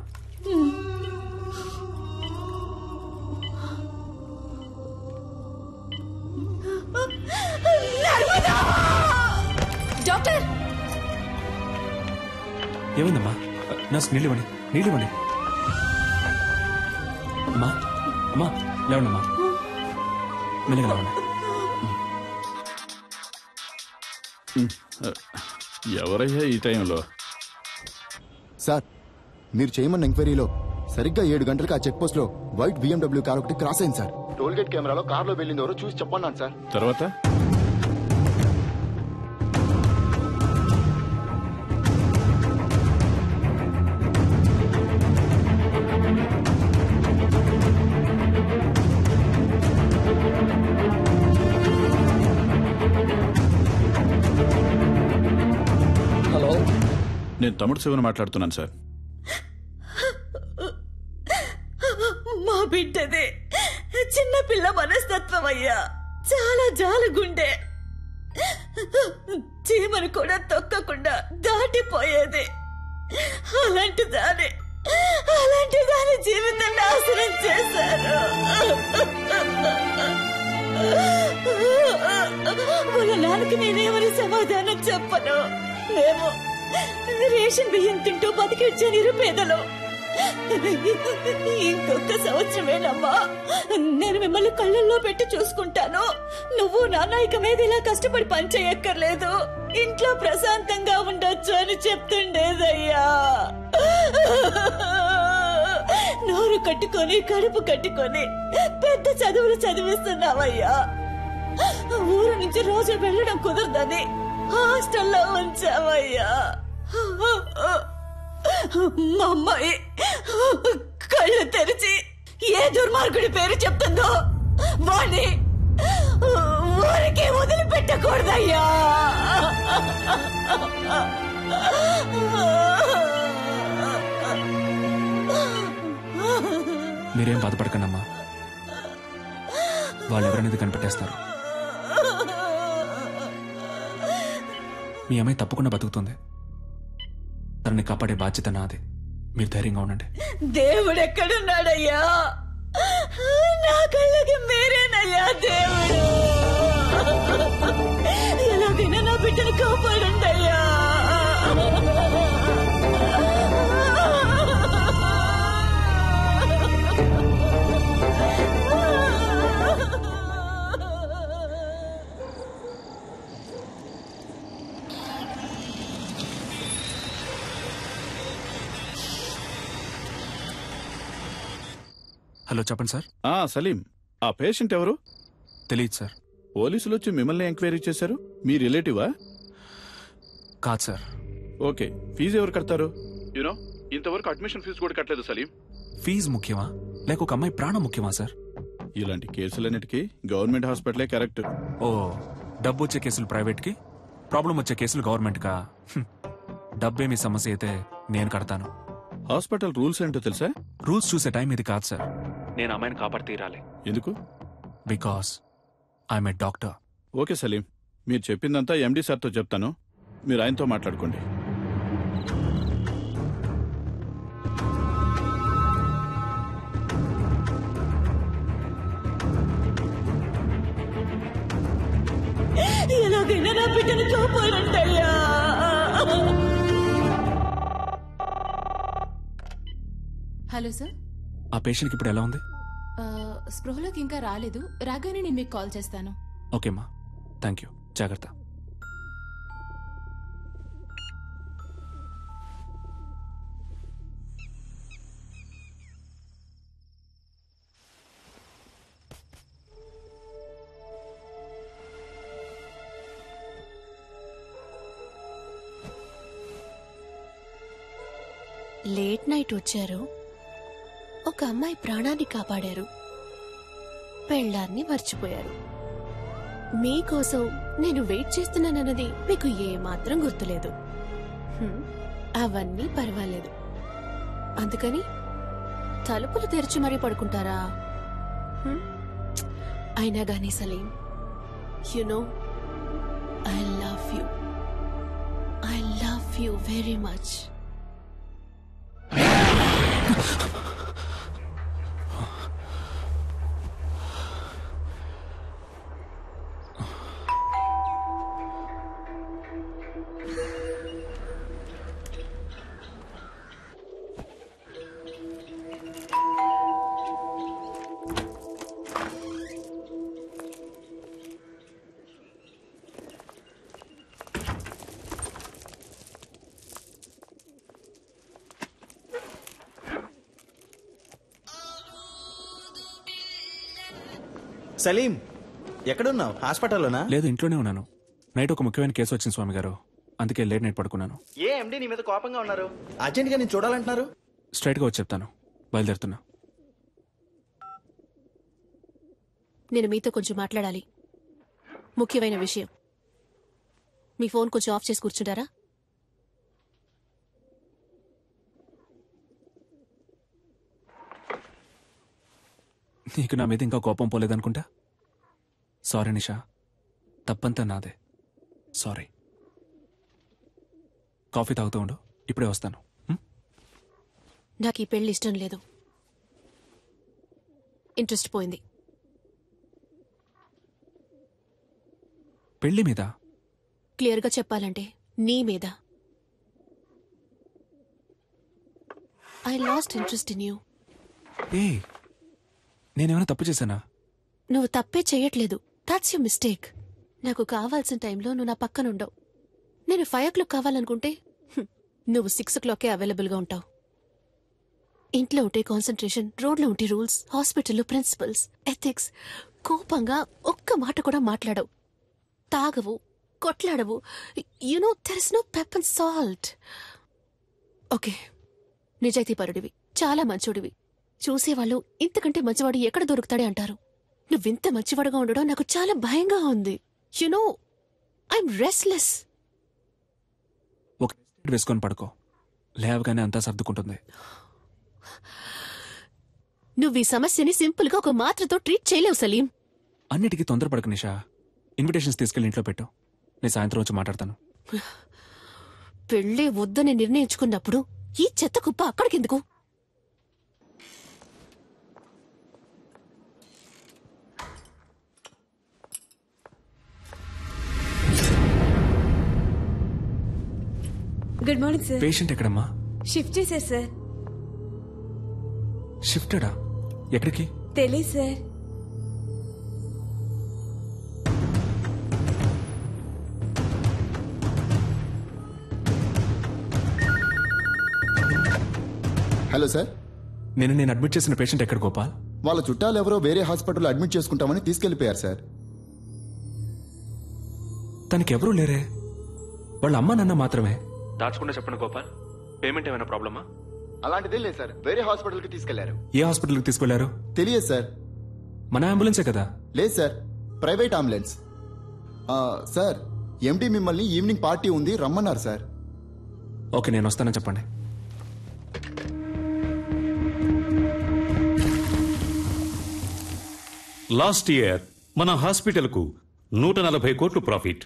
డాక్టర్, ఏమైందమ్మా? నర్స్, నీళ్ళు ఇవ్వండి, నీళ్ళు ఇవ్వండి. అమ్మా, అమ్మా లేవండమ్మా, మెల్లగా లేవండి. ఎవరయ్యా ఈ టైంలో? సార్, మీరు చేయమన్న ఎంక్వైరీలో సరిగ్గా 7 గంటలకు ఆ చెక్ పోస్ట్ లో వైట్ BMW కార్ ఒకటి క్రాస్ అయింది సార్. టోల్ గేట్ కెమెరాలో కార్లో వెళ్ళింది ఎవరో చూసి చెప్పన్నాను సార్. తర్వాత హలో, నేను తమ్ముడు శివని మాట్లాడుతున్నాను సార్. మా బిడ్డదే చిన్నపిల్ల మనస్తత్వం అయ్యా, చాలా జాలగుండే. చీమను కూడా తొక్కకుండా దాటిపోయేది. అలాంటి దాని జీవితం నాశనం చేశారు. వాళ్ళ నాన్నకి నేనేమని సమాధానం చెప్పను? మేము రేషన్ బియ్యం తింటూ బతికిచ్చే నిరుపేదలు. ఇంకొక సంవత్సరమేనమ్మా, నేను మిమ్మల్ని కళ్ళల్లో పెట్టి చూసుకుంటాను. నువ్వు నాన్న ఇక మీద ఇలా కష్టపడి పనిచేయక్కర్లేదు, ఇంట్లో ప్రశాంతంగా ఉండొచ్చు అని చెప్తుండేదయ్యా. నోరు కట్టుకొని కడుపు కట్టుకొని పెద్ద చదువులు చదివిస్తున్నావయ్యా. ఊరు నుంచి రోజు వెళ్ళడం కుదరదని హాస్టల్లో ఉంచావయ్యా. మా అమ్మాయి కళ్ళు తెరిచి ఏ దుర్మార్గుడి పేరు చెప్తుందో వాణ్ణి ఊరికి వదిలిపెట్టకూడదయ్యా. మీరేం బాధపడకండమ్మా, వాళ్ళు ఎవరనేది కనిపెట్టేస్తారు. మీ అమ్మాయి తప్పకుండా బతుకుతుంది. తనని కాపాడే బాధ్యత నాది. మీరు ధైర్యంగా ఉండండి. దేవుడు ఎక్కడున్నాడయ్యా? నా కళ్ళకి మీరేనయ్యా దేవుడు. ఎలాగైనా నా బిడ్డను కాపాడండి అయ్యా. హలో, చెప్పండి సార్. సలీం, ఆ పేషెంట్ ఎవరు? తెలియదు సార్. పోలీసులు వచ్చి మిమ్మల్ని ఎంక్వైరీ చేశారు. మీ రిలేటివా? కాదు సార్. ఓకే, ఫీజు ఎవరు కడతారు? యూనో, ఇంతవరకు అడ్మిషన్ ఫీజు కూడా కట్టలేదు సలీం. ఫీజు ముఖ్యమా లేక ఒక అమ్మాయి ప్రాణం ముఖ్యమా సార్? ఇలాంటి కేసులన్నిటికీ గవర్నమెంట్ హాస్పిటలే కరెక్ట్. ఓ, డబ్బు వచ్చే కేసులు ప్రైవేట్కి, ప్రాబ్లం వచ్చే కేసులు గవర్నమెంట్కా? డబ్బేమి సమస్య అయితే నేను కడతాను. హాస్పిటల్ రూల్స్ ఏంటో తెలుసా? రూల్స్ చూసే టైం ఇది కాదు సార్. నేను అమ్మాయిని కాపాడి తీరాలి. ఎందుకు? Because I'm a doctor. Okay Salim, మీరు చెప్పిందంతా ఎండి సార్తో చెప్తాను. మీరు ఆయనతో మాట్లాడుకోండి. ఎలాగైనా నా బిడ్డను కాపాడండి అయ్యా. Hello sir. ఆ పేషెంట్కి ఇప్పుడు ఎలా ఉంది? స్పృహలోకి ఇంకా రాలేదు. రాగానే నేను మీకు కాల్ చేస్తాను. ఓకేమ్మా, థ్యాంక్ యూ. జాగ్రత్త. లేట్ నైట్ వచ్చారు, ఒక అమ్మాయి ప్రాణాన్ని కాపాడారు, పెళ్ళాన్ని మర్చిపోయారు. మీకోసం నేను వెయిట్ చేస్తున్నానన్నది మీకు ఏమాత్రం గుర్తులేదు. అవన్నీ పర్వాలేదు. అందుకని తలుపులు తెరిచి మరీ పడుకుంటారా? అయినా గానీ Salim, you know I love you very much. Salim, ఎక్కడున్నావు? హాస్పిటల్లోనా? లేదు, ఇంట్లోనే ఉన్నాను. నైట్ ఒక ముఖ్యమైన కేసు వచ్చింది స్వామి గారు, అందుకే లేట్ నైట్ పడుకున్నాను. ఏ ఎండి నీ మీద కోపంగా ఉన్నారు? అర్జెంట్ గా నేను చూడాలంటున్నారు. స్ట్రైట్ గా వచ్చి చెప్తాను. బయలుదేరుతున్నా. నేను మీతో కొంచెం మాట్లాడాలి, ముఖ్యమైన విషయం. మీ ఫోన్ కొంచెం ఆఫ్ చేసి కూర్చుంటారా? నీకు నా మీద ఇంకా కోపం పోలేదనుకుంటా. సారీ నిషా, తప్పంతా నాదే. సారీ. కాఫీ తాగుతూ ఉండు, ఇప్పుడే వస్తాను. నాకు ఈ పెళ్లి ఇష్టం లేదు. ఇంట్రెస్ట్ పోయింది. పెళ్లి మీద? క్లియర్గా చెప్పాలంటే నీ మీద. I lost interest in you. ఏ, నేనేమైనా తప్పు చేశానా? నువ్వు తప్పే చెయ్యట్లేదు. That's your mistake. నాకు కావాల్సిన టైంలో నువ్వు నా పక్కనుండవు. నేను 5 o'clock కావాలనుకుంటే నువ్వు 6 o'clockకే అవైలబుల్గా ఉంటావు. ఇంట్లో ఉంటే కాన్సన్ట్రేషన్, రోడ్లో ఉంటే రూల్స్, హాస్పిటల్లో ప్రిన్సిపల్స్, ఎథిక్స్. కోపంగా ఒక్క మాట కూడా మాట్లాడవు, తాగవు, కొట్లాడవు. You know there is no pep and salt. Okay, నిజాయితీపరుడివి, చాలా మంచోడివి. చూసేవాళ్ళు ఇంతకంటే మంచివాడు ఎక్కడ దొరుకుతాడే అంటారు. నువ్వింత మంచివాడుగా ఉండడం నాకు చాలా భయంగా ఉంది. You know I'm restless. ఒక వేసుకొని పడుకో, లేవగానే అంతా సర్దుకుంటుంది. నువ్వు ఈ సమస్యని సింపుల్ గా ఒక మాత్రతో ట్రీట్ చేయలేవు సలీం. అన్నిటికీ తొందరపడకు నిషా. ఇన్విటేషన్స్ తీసుకెళ్ళి ఇంట్లో పెట్టు, నేను సాయంత్రం వచ్చి మాట్లాడతాను. పెళ్ళే వద్దని నిర్ణయించుకున్నప్పుడు ఈ చెత్త కుప్ప అక్కడికెందుకు? Good morning sir. పేషెంట్ ఎక్కడమ్మా? షిఫ్ట్ చేశారు సార్. షిఫ్టెడా? ఎక్కడికి? తెలీదు సార్. Hello sir. నేను అడ్మిట్ చేసిన పేషెంట్ ఎక్కడ గోపాల్? వాళ్ళ చుట్టాలు ఎవరో వేరే హాస్పిటల్లో అడ్మిట్ చేసుకుంటామని తీసుకెళ్లిపోయారు సార్. తనకెవరూ లేరే, వాళ్ళ అమ్మ నాన్న మాత్రమే. దాచకుండా చెప్పండి గోపాల్, పేమెంట్ ఏమైనా ప్రాబ్లమా? అలాంటిదే లేదు సార్, వేరే హాస్పిటల్ కి తీసుకెళ్లారు. ఏ హాస్పిటల్కి తీసుకెళ్లారు? తెలియదు సార్. మన అంబులెన్సే కదా? లేదు సార్, ప్రైవేట్ అంబులెన్స్. సార్, ఎండి మిమ్మల్ని ఈవినింగ్ పార్టీ ఉంది రమ్మన్నారు సార్. ఓకే, నేను వస్తానని చెప్పండి. లాస్ట్ ఇయర్ మన హాస్పిటల్కు 140 కోట్లు ప్రాఫిట్.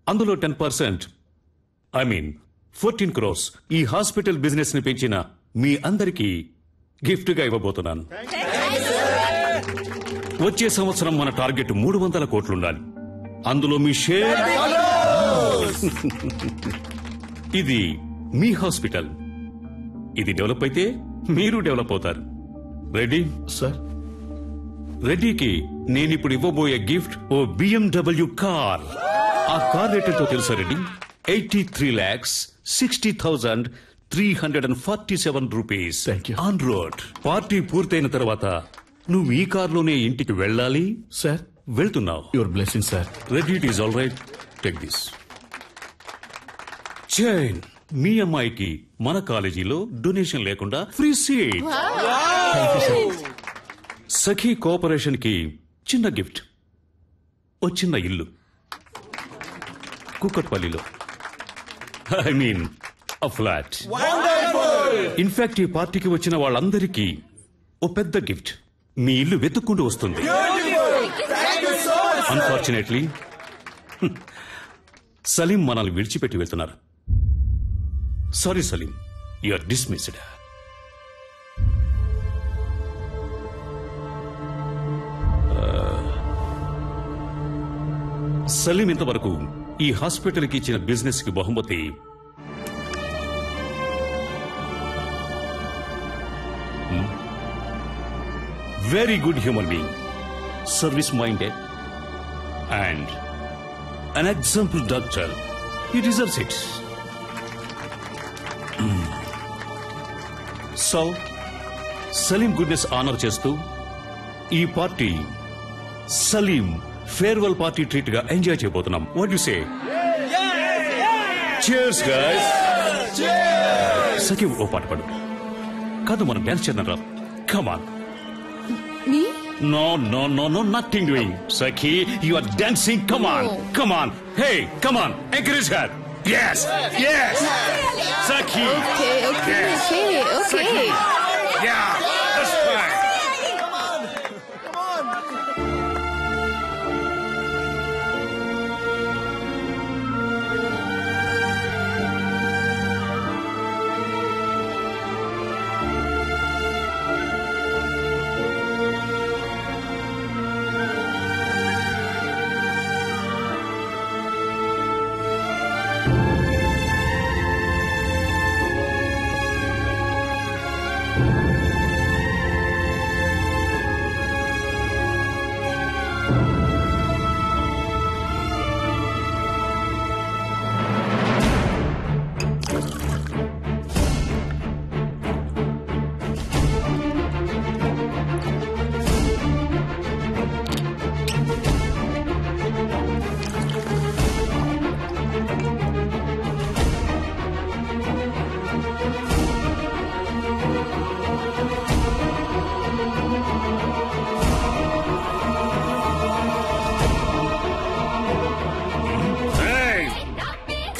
అందులో 10%, ఐ మీన్ 14 crores ఈ హాస్పిటల్ బిజినెస్ ని పెంచిన మీ అందరికీ గిఫ్ట్ గా ఇవ్వబోతున్నాను. వచ్చే సంవత్సరం మన టార్గెట్ 300 కోట్లుండాలి. అందులో మీ షేర్. ఇది మీ హాస్పిటల్, ఇది డెవలప్ అయితే మీరు డెవలప్ అవుతారు. Ready sir? రెడ్డికి నేనిప్పుడు ఇవ్వబోయే గిఫ్ట్ ఓ BMW కార్. ఆ కార్ రేట్ ఎంతో తెలుసా Reddy? 83,60,347 rupees on road. Party పూర్తయిన తర్వాత నువ్వు ఈ కార్లోనే ఇంటికి వెళ్ళాలి. సార్, వెళ్తున్నావు. Your blessing sir. Reddy, it is all right, take this chain. మీ అమ్మాయికి మన కాలేజీలో డొనేషన్ లేకుండా ఫ్రీ సీట్. సఖీ కోఆపరేషన్ కి చిన్న గిఫ్ట్, ఓ చిన్న ఇల్లు కుక్కట్పల్లిలో. I mean a flat. In fact ఈ పార్టీకి వచ్చిన వాళ్ళందరికీ ఓ పెద్ద గిఫ్ట్, మీ ఇల్లు వెతుక్కుంటూ వస్తుంది. అన్ఫార్చునేట్లీ సలీం మనల్ని విడిచిపెట్టి వెళ్తున్నారు. Sorry Salim, you are dismissed. Salim ఇంతవరకు ఈ హాస్పిటల్ కి ఇచ్చిన బిజినెస్ కి బహుమతి very good human being, service minded and an example doctor. He deserves it. So, Salim goodness honour చేస్తూ ఈ party Salim farewell party treat గా ఎంజాయ్ చేయబోతున్నాం. What you say? Cheers guys. Sakhi ఓ పాట పాడు. కాదు, మనం డాన్స్ చేద్దాం రా. Come on. No, nothing doing. Sakhi, you are dancing. Come on, come on. Hey, come on. Encourage her. Yes. Sakhi. Okay. Sakhi. Yeah, that's fine.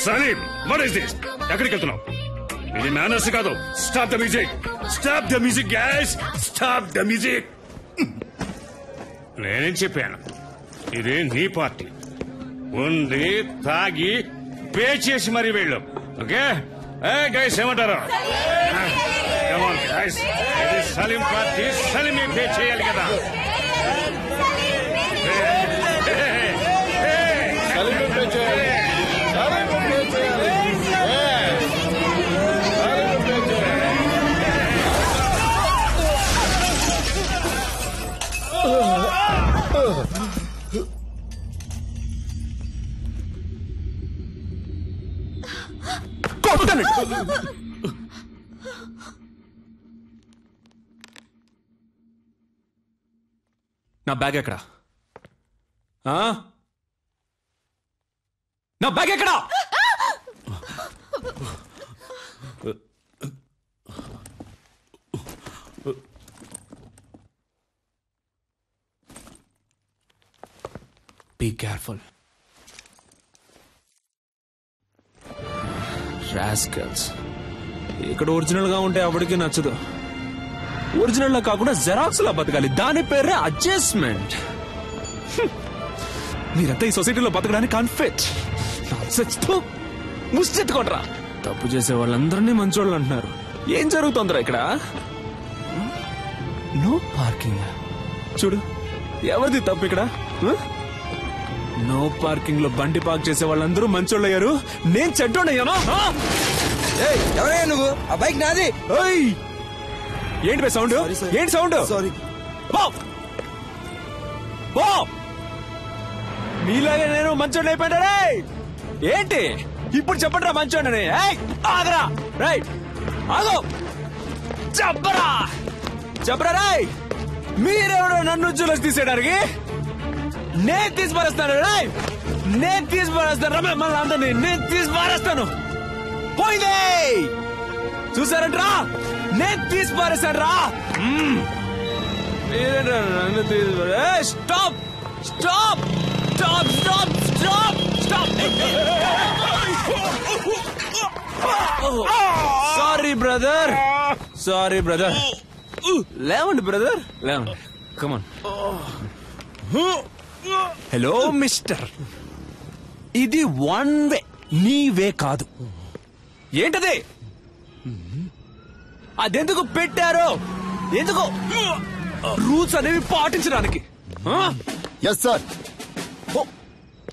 Salim what is this? ఎక్కడికి వెళ్తున్నావు? ఇది మేనర్స్ కాదు. Stop the music, stop the music guys, stop the music. నేనేం చెప్పాను? ఇది నీ party. ఉంది, తాగి పే చేసి మరీ వెళ్ళు. ఓకే గైస్, ఏమంటారు? ఇది సలీం పార్టీ, సలీమే పే చేయాలి కదా. నా బ్యాగ్ ఎక్కడా? నా బ్యాగ్ ఎక్కడా? Be careful. రాస్కల్స్. ఇక్కడ ఒరిజినల్ గా ఉంటే ఎవరికి నచ్చదు. ఒరిజినల్ లా కాకుండా జెరాక్స్ లా బతకాలి. దాని పేరే అడ్జస్ట్మెంట్. మీరంతా ఈ సొసైటీలో బతకడానికి అన్ఫిట్. ముష్టెట్టుకోండ్రా. తప్పు చేసే వాళ్ళందరినీ మంచోళ్ళు అంటున్నారు. ఏం జరుగుతుందిరా ఇక్కడ? No parking. చూడు, ఎవరిది తప్పు ఇక్కడ? నో పార్కింగ్ లో బండి పార్క్ చేసే వాళ్ళందరూ మంచోళ్ళు అయ్యారు. నేను చెడ్డోడయ్యాను. ఎవరయ్యా నువ్వు? ఆ బైక్ నాది. ఏంటి సౌండ్? ఏంటి సౌండ్? సారీ. మీలాగే నేను మంచోడు అయిపోయాడా? ఏంటి ఇప్పుడు చెప్పండిరా మంచోడని? ఆగరా రైట్, ఆగో, చెప్పరా చెప్పరా రాయ్. మీరెవరో నన్ను జూలస్ తీసేయడానికి? నేను తీసి పారేస్తాను రాయ్, నేను తీసి పారేస్తాను రా. మిమ్మల్ని అందరినీ నేను తీసి పారేస్తాను. పోయిందే చూసారంట్రా, నేను తీసి పారేస్తాను రా. నన్ను తీసి stop stop stop stop stop stop. Sorry brother, sorry brother. లేవండి బ్రదర్, లేవండి. కమాన్. హలో మిస్టర్, ఇది వన్ వే, నీ వే కాదు. ఏంటది? అదెందుకు పెట్టారు? ఎందుకు? రూల్స్ అనేవి పాటించడానికి. Yes sir.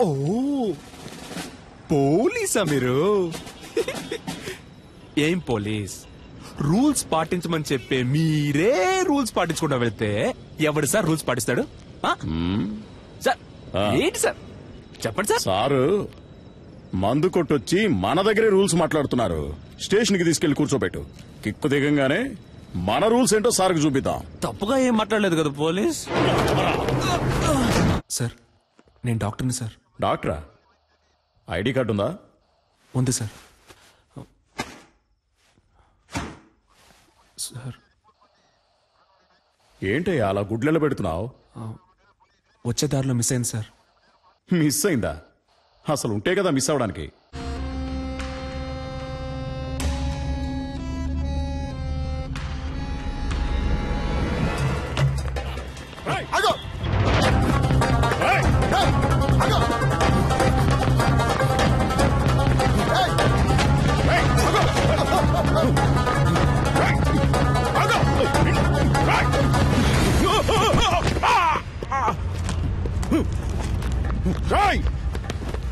ఓ పోలీసా మీరు? ఏం పోలీస్? రూల్స్ పాటించమని చెప్పే మీరే రూల్స్ పాటించకుండా వెళ్తే ఎవడు సార్ రూల్స్ పాటిస్తాడు? సార్ ఏంటి సార్ చెప్పండి సార్. సారు మందు కొట్టొచ్చి మన దగ్గరే రూల్స్ మాట్లాడుతున్నారు. స్టేషన్ కి తీసుకెళ్లి కూర్చోబెట్టు. కిక్కు దిగంగానే మన రూల్స్ ఏంటో సార్కి చూపిద్దాం. తప్పుగా ఏం మాట్లాడలేదు కదా పోలీస్. సార్ నేను డాక్టర్ని సార్. డాక్టరా? ఐడి కార్డు ఉందా? ఉంది సార్. సార్ ఏంటయ్యా అలా గుడ్లలో పెడుతున్నావు? వచ్చే దారిలో మిస్ అయింది సార్. మిస్ అయిందా? అసలు ఉంటే కదా మిస్ అవడానికి.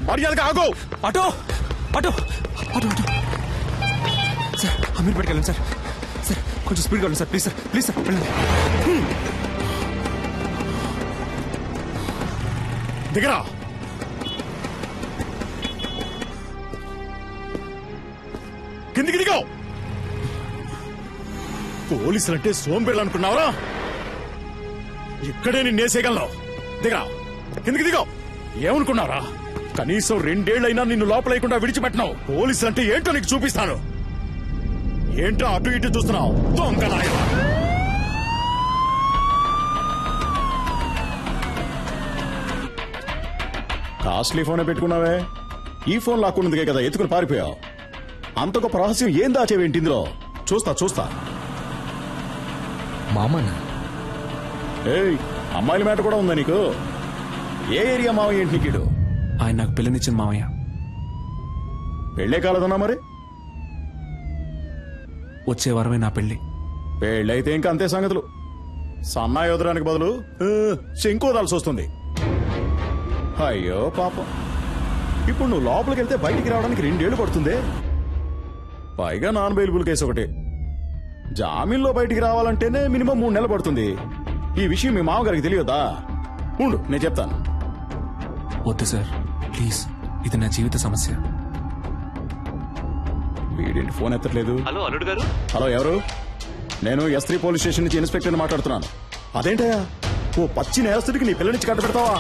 మర్యాదగా ఆగో. Auto auto auto auto. Sir అమీర్ పెట్టుకెళ్ళండి సార్. సార్ కొంచెం స్పీడ్గా వెళ్ళండి sir, please sir, please sir వెళ్ళండి. దిగరా. కిందికి దిగో. పోలీసులంటే సోంబేళ్ళు అనుకున్నావరా? ఇక్కడే నేను నేసేయగలను. దిగరా, కిందికి దిగో. ఏమనుకున్నారా? కనీసం 2 ఏళ్లైనా నిన్ను లోపలేయకుండా విడిచిపెట్టినావు. పోలీసులంటే ఏంటో నీకు చూపిస్తాను. ఏంటో అటు ఇటు చూస్తున్నావు? దొంగ నాయనా. కాస్ట్లీ ఫోనే పెట్టుకున్నావే, ఈ ఫోన్ లాక్కున్నదిగే కదా ఎత్తుకుని పారిపోయావు. అంత గొప్ప రహస్యం ఏం దాచేవేంటి ఇందులో? చూస్తా మామనా? ఏయ్, అమ్మాయిల మ్యాటర్ కూడా ఉందా నీకు? ఏ ఏరియా మావయ్య ఏంటి నీకిడు? ఆయన నాకు పిల్లనిచ్చిన మావయ్య. పెళ్లే కాలదన్నా మరి? వచ్చే వారమే నా పెళ్లి. పెళ్ళైతే ఇంకా అంతే సంగతులు. సన్నాయి వదలడానికి బదులు శంకు వదాల్సి వస్తుంది. అయ్యో పాపం. ఇప్పుడు నువ్వు లోపలికి వెళ్తే బయటికి రావడానికి 2 ఏళ్లు పడుతుంది. పైగా నాన్ బెయిలబుల్ కేసు ఒకటి. జామీన్లో బయటికి రావాలంటేనే మినిమం 3 నెలలు పడుతుంది. ఈ విషయం మీ మామగారికి తెలియదా? ఉండు, నేను చెప్తాను. వద్దు సార్, ప్లీజ్, ఇది నా జీవిత సమస్య. వీడేంటి ఫోన్ ఎత్తట్లేదు? హలో అల్లుడు గారు. హలో, ఎవరు? నేను S3 పోలీస్ స్టేషన్ నుంచి ఇన్స్పెక్టర్ని మాట్లాడుతున్నాను. అదేంటయ్యా, ఓ పచ్చి నేరస్తుడికి నీ పిల్లనిచ్చి కట్ట పెడతావా?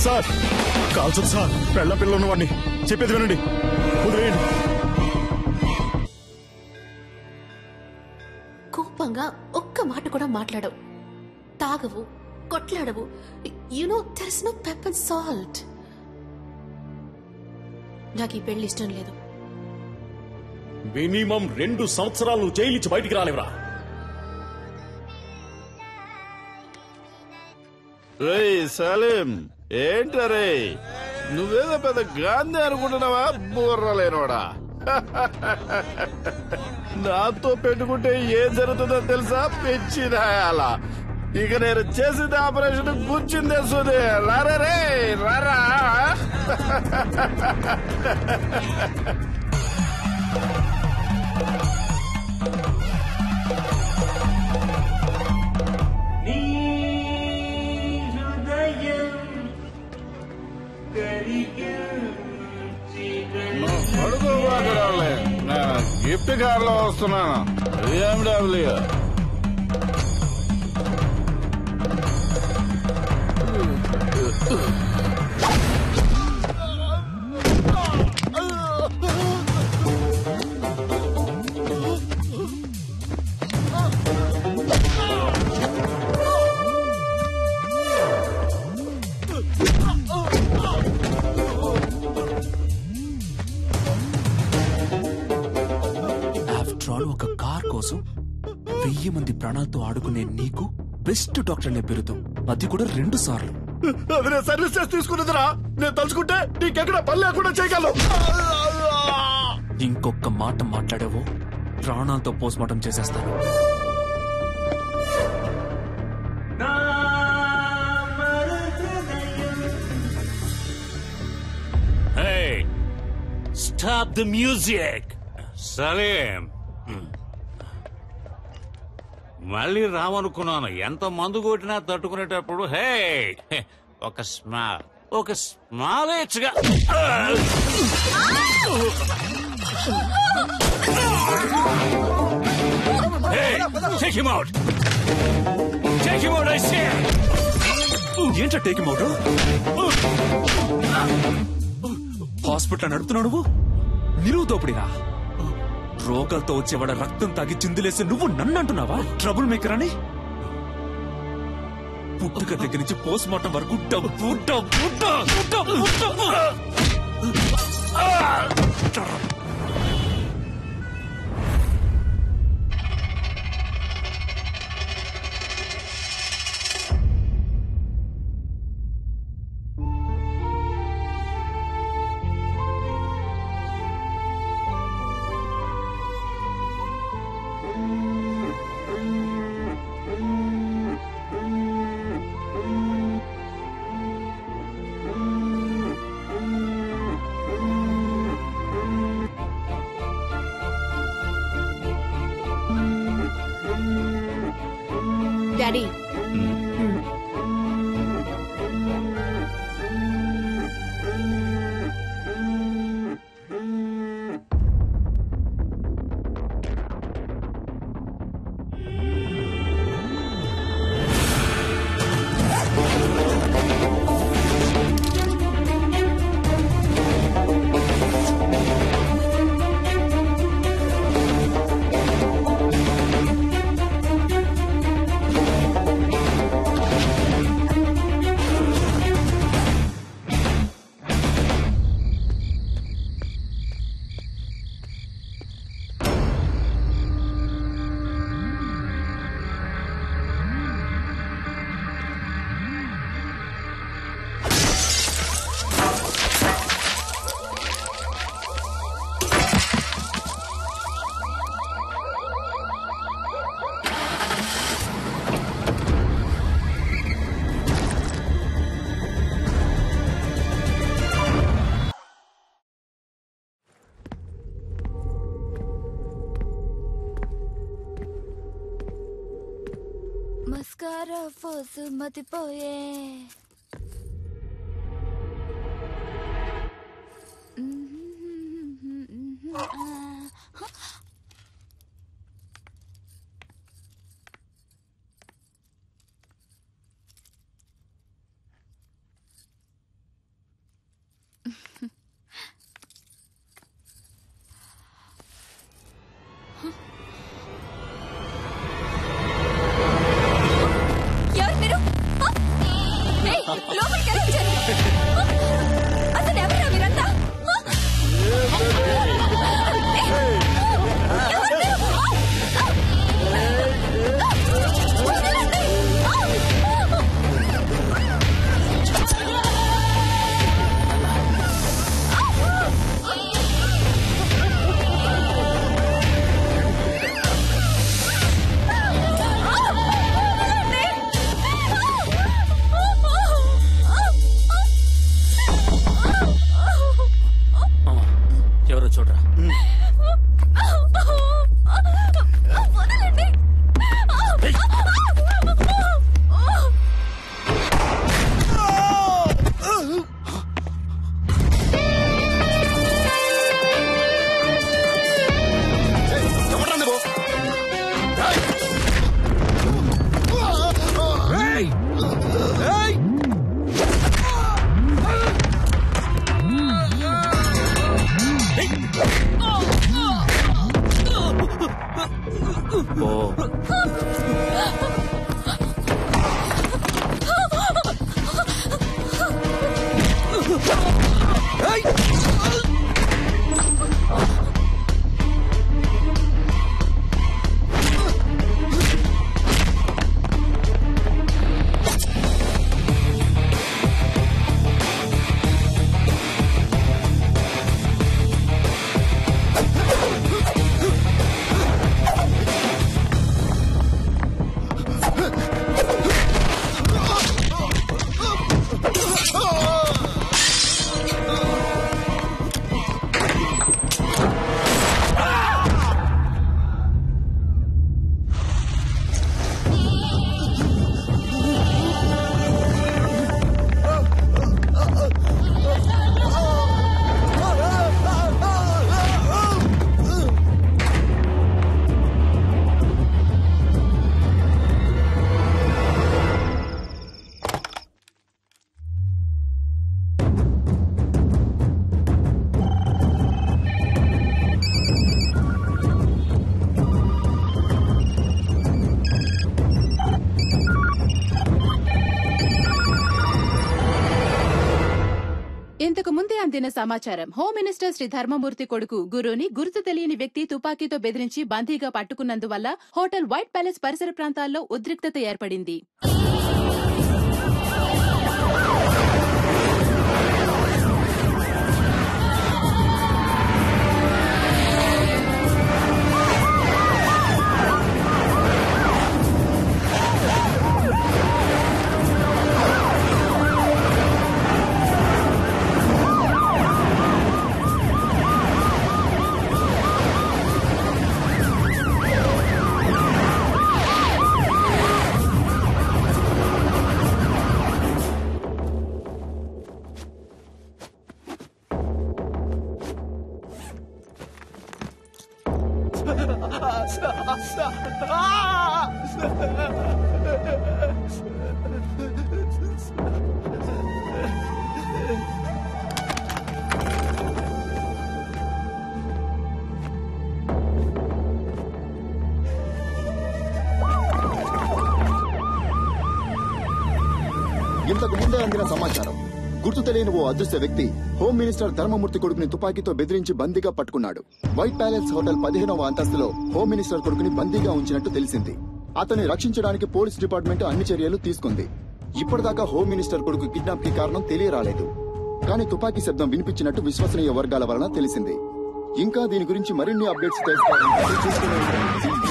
సార్, కాల్చదు సార్. పెళ్ళ పిల్లలు ఉన్నవాడిని. చెప్పేది వినండి, వదిలేయండి. కోపంగా ఒక్క మాట కూడా మాట్లాడవు, తాగవు, కొట్లాడవు. You know there is no pepper salt. నాకు ఈ పెళ్లి ఇష్టం లేదు. మినిమం 2 సంవత్సరాలు జైలు నుంచి బయటికి రాలేవరా? సలీం, ఏంటరే నువ్వేదో పెద్ద గాంధీ అనుకుంటున్నావా? బుర్రలేనోడా. నాతో పెట్టుకుంటే ఏం జరుగుతుందో తెలుసా? పెంచినాయాల. ఇక నేను చేసిన ఆపరేషన్ కూర్చుందే సుదే. రారే రారా. అడుగులే, నేను గిఫ్ట్ కార్లో వస్తున్నాను. BMW. ఒక కార్ కోసం 1000 మంది ప్రాణాలతో ఆడుకునే నీకు బెస్ట్ డాక్టర్ అనే పేరుతో, అది కూడా 2 సార్లు. అది నేను సర్వీస్ చేసి తీసుకున్నదిరా. నేను తలుచుకుంటే నీకెక్కడ పని లేకుండా చేయగలను. ఇంకొక మాట మాట్లాడావో ప్రాణాలతో పోస్ట్మార్టం చేసేస్తాను. Stop the music. సలీం, మళ్ళీ రామనుకున్నాను. ఎంత మందు కొట్టినా తట్టుకునేటప్పుడు హే ఒక స్మాల్ ఇచ్చగా. ఏంటో టేక్ హిమ్ అవుట్. హాస్పిటల్ నడుపుతున్నావు నువ్వు. నిలువు దోపిడిగా రోగాలతో వచ్చేవాడ రక్తం తాగి చిందులేసి నువ్వు నన్ను అంటున్నావా ట్రబుల్ మేకర్ అని? పుట్టుక దగ్గర నుంచి పోస్ట్ మార్టం వరకు డబ్బు డబ్బు డబ్బు డబ్బు. డాడీ మస్కారా ఫోసు మతిపోయే ఎవరు మీరు? ఏయ్, లోపలికి ఎలా వచ్చారు? అసలు ఎవరు మీరంతా? ఎవరు మీరు? ఎవరో చూడరా. వదలండి. ఇంతకు ముందే అందిన సమాచారం. హోమ్ మినిస్టర్ శ్రీ ధర్మమూర్తి కొడుకు గురుని గుర్తు తెలియని వ్యక్తి తుపాకీతో బెదిరించి బందీగా పట్టుకున్నందువల్ల హోటల్ వైట్ ప్యాలెస్ పరిసర ప్రాంతాల్లో ఉద్రిక్తత ఏర్పడింది. ఇంతకు ముందే అందిన సమాచారం, గుర్తు తెలియని ఓ అదృశ్య వ్యక్తి హోమ్ మినిస్టర్ ధర్మమూర్తి కొడుకుని తుపాకీతో బెదిరించి బందీగా పట్టుకున్నాడు. వైట్ ప్యాలెస్ హోటల్ 15వ అంతస్తులో హోమ్ మినిస్టర్ కొడుకుని బందీగా ఉంచినట్టు తెలిసింది. అతన్ని రక్షించడానికి పోలీస్ డిపార్ట్మెంట్ అన్ని చర్యలు తీసుకుంది. ఇప్పటిదాకా హోమ్ మినిస్టర్ కొడుకు కిడ్నాప్ కి కారణం తెలియరాలేదు. కానీ తుపాకీ శబ్దం వినిపించినట్టు విశ్వసనీయ వర్గాల వలన తెలిసింది. ఇంకా దీని గురించి మరిన్ని అప్డేట్స్ తెలుసుకోవాలంటే చూస్తూనే ఉండండి.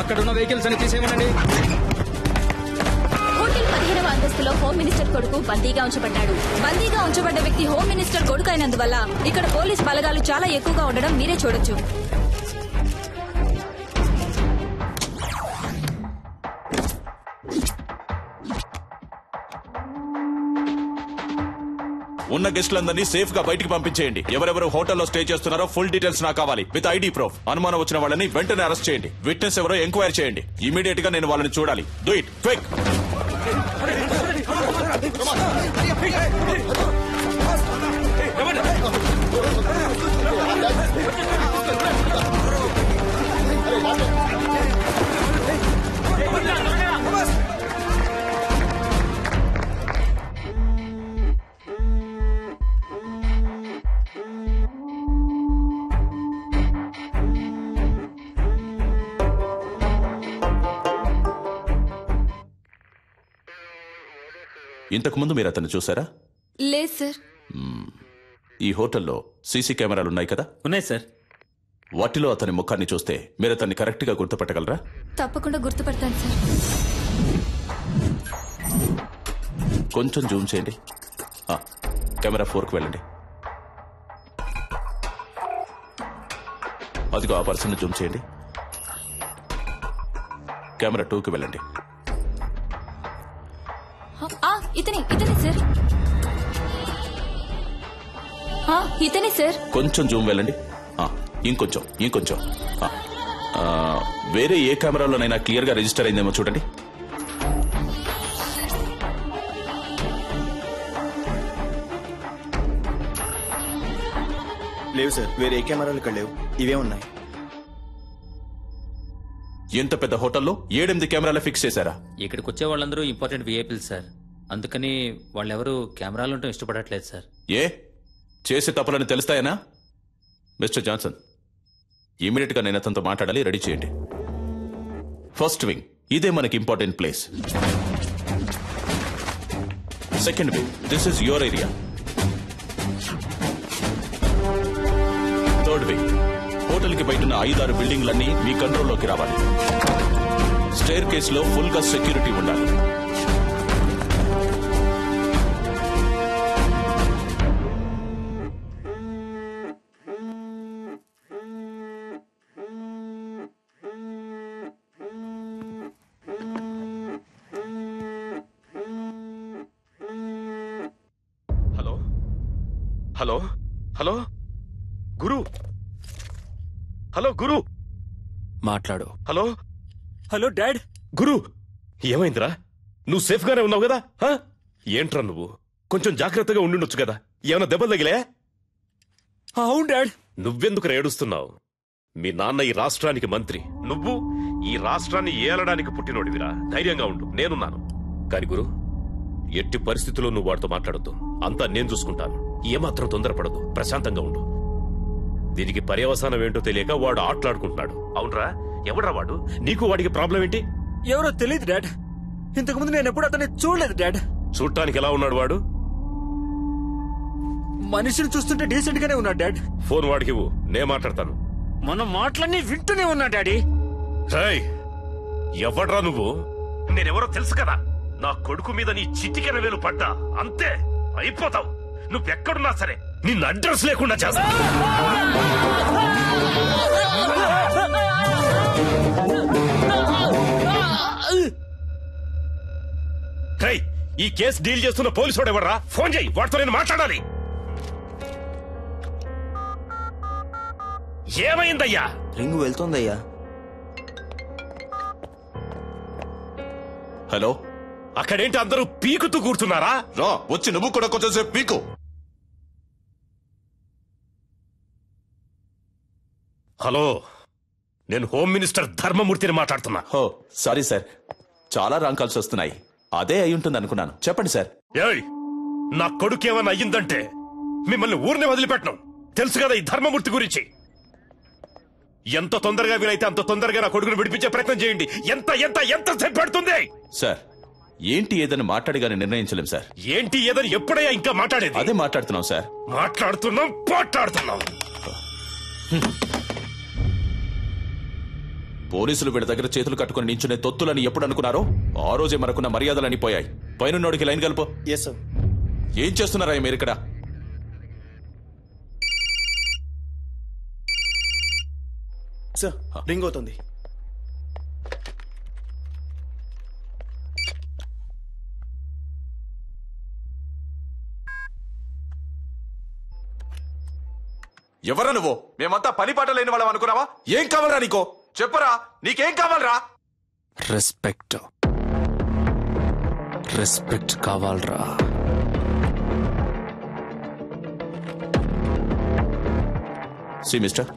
అక్కడున్న వెహికల్స్ అని తీసేయమనండి. హోటల్ 15వ అంతస్తులో హోమ్ మినిస్టర్ కొడుకు బందీగా ఉంచబడ్డాడు. బందీగా ఉంచబడ్డ వ్యక్తి హోమ్ మినిస్టర్ కొడుకు అయినందువల్ల ఇక్కడ పోలీస్ బలగాలు చాలా ఎక్కువగా ఉండడం మీరే చూడొచ్చు. ఉన్న గెస్టులందరినీ సేఫ్ గా బయటికి పంపించేయండి. ఎవరెవరు హోటల్లో స్టే చేస్తున్నారో ఫుల్ డీటెయిల్స్ నాకు కావాలి, విత్ ఐడి ప్రూఫ్. అనుమానం వచ్చిన వాళ్ళని వెంటనే అరెస్ట్ చేయండి. విట్నెస్ ఎవరో ఎంక్వైరీ చేయండి. ఇమీడియట్ గా నేను వాళ్ళని చూడాలి. Do it quick. ఇంతకు ముందు మీరు అతన్ని చూసారా? లేదు సార్. ఈ హోటల్లో సీసీ కెమెరాలు ఉన్నాయి కదా? ఉన్నాయి సార్. వాటిలో అతని ముఖాన్ని చూస్తే మీరు అతన్ని కరెక్ట్ గా గుర్తుపట్టగలరా? తప్పకుండా గుర్తుపడతాను సార్. కొంచెం జూమ్ చేయండి. కెమెరా 4కు వెళ్ళండి. అదిగో ఆ పర్సన్ జూమ్ చేయండి. కెమెరా 2కి వెళ్ళండి. ఇతనే సార్. ఇతనే సార్. కొంచెం జూమ్ వెళ్ళండి. ఇంకొంచెం వేరే ఏ కెమెరాలోనైనా క్లియర్ గా రిజిస్టర్ అయిందేమో చూడండి. లేవు సార్, వేరే ఏ కెమెరాలు ఇక్కడ లేవు. ఇవే ఉన్నాయి. ఎంత పెద్ద హోటల్లో 7-8 కెమెరాలు ఫిక్స్ చేశారా? ఇక్కడికి వచ్చే వాళ్ళందరూ ఇంపార్టెంట్ విఐపీలు సార్. అందుకని వాళ్ళెవరూ కెమెరాలు ఉంటూ ఇష్టపడట్లేదు సార్. ఏ చేసే తప్పులని తెలుస్తాయనా? మిస్టర్ జాన్సన్, ఇమీడియట్ గా నేను అతనితో మాట్లాడాలి. రెడీ చేయండి. ఫస్ట్ వింగ్, ఇదే మనకి important place. Second wing, this is your area. Third wing, hotel కి బయట 5-6 బిల్డింగ్లన్నీ మీ కంట్రోల్లోకి రావాలి. స్టేర్ కేసులో ఫుల్ గా సెక్యూరిటీ ఉండాలి. హలో హలో గురు, హలో గురు, మాట్లాడు. Hello hello dad. గురు, ఏమైందిరా? నువ్వు సేఫ్ గానే ఉన్నావు కదా? ఏంట్రా నువ్వు? కొంచెం జాగ్రత్తగా ఉండుండొచ్చు కదా. ఏమైనా దెబ్బలు తగిలే? అవును డాడ్. నువ్వెందుకు ఏడుస్తున్నావు? మీ నాన్న ఈ రాష్ట్రానికి మంత్రి, నువ్వు ఈ రాష్ట్రాన్ని ఏలడానికి పుట్టినోడివిరా. ధైర్యంగా ఉండు, నేనున్నాను. కాని గురు, ఎట్టి పరిస్థితుల్లో నువ్వు వాడితో మాట్లాడొద్దు. అంతా నేను చూసుకుంటాను. ఏమాత్రం తొందరపడదు, ప్రశాంతంగా ఉండు. దీనికి పర్యవసానం ఏంటో తెలియక వాడు ఆటలాడుకుంటున్నాడు. అవునరా? ఎవడ్రా వాడు? నీకు వాడికి ప్రాబ్లం ఏంటి? ఎవరో తెలియదు డాడ్. ఇంతకుముందు నేను ఎప్పుడు అతన్ని చూడలేదు డాడ్. చూడటానికి ఎలా ఉన్నాడు వాడు? మనిషిని చూస్తుంటే డీసెంట్ గానే ఉన్నాడు డాడ్. ఫోన్ వాడికి ఇవ్వు, నే మాట్లాడతాను. మన మాటలన్నీ వింటూనే ఉన్నా డాడీ. ఎవడ్రా నువ్వు? నేనెవరో తెలుసు కదా. నా కొడుకు మీద నీ చిటికెన వేలు పడ్డా అంతే అయిపోతావు. నువ్వెక్కడున్నా సరే నిన్ను అడ్రస్ లేకుండా చేస్తా. ఈ కేసు డీల్ చేస్తున్న పోలీసు వాడు ఎవర్రా? ఫోన్ చేయి, వాడితో నేను మాట్లాడాలి. ఏమైందయ్యా? రింగు వెళ్తుందయ్యా. హలో, అక్కడేంటి అందరూ పీకుతూ కూర్చున్నారా? రా, వచ్చి నువ్వు కూడా కొంచెంసేపు పీకు. హలో, నేను హోమ్ మినిస్టర్ ధర్మమూర్తిని మాట్లాడుతున్నా. హో, సారీ సార్, చాలా రాంగ్ కాల్స్ వస్తున్నాయి. అదే అయి ఉంటుంది అనుకున్నాను. చెప్పండి సార్. ఏయ్, నా కొడుకు ఏమన్నా అయ్యిందంటే మిమ్మల్ని ఊరిని వదిలిపెట్టను. తెలుసు కదా ఈ ధర్మమూర్తి గురించి. ఎంత తొందరగా వీలైతే అంత తొందరగా నా కొడుకును విడిపించే ప్రయత్నం చేయండి. ఎంత ఎంత ఎంత సేపు పడుతుంది? సార్, ఏంటి ఏదని మాట్లాడిగానే నిర్ణయించలేం సార్. ఏంటి ఏదని ఎప్పుడయ్యా ఇంకా మాట్లాడేది? అదే మాట్లాడుతున్నాం సార్. మాట్లాడుతున్నాం. పోలీసులు వీళ్ళ దగ్గర చేతులు కట్టుకుని నించునే తొత్తులని ఎప్పుడు అనుకున్నారో ఆ రోజే మనకున్న మర్యాదలని పోయాయి. పైనున్నోడికి లైన్ కలుపు. ఏం చేస్తున్నారా మీరు ఇక్కడ? సార్, రింగ్ అవుతుంది. ఎవరా నువ్వు? మేమంతా పని పాట లేని వాళ్ళం అనుకున్నావా? ఏం కావాలరా నీకో? చెప్పరా, నీకేం కావాలరా? రెస్పెక్ట్ కావాలరా. See mister,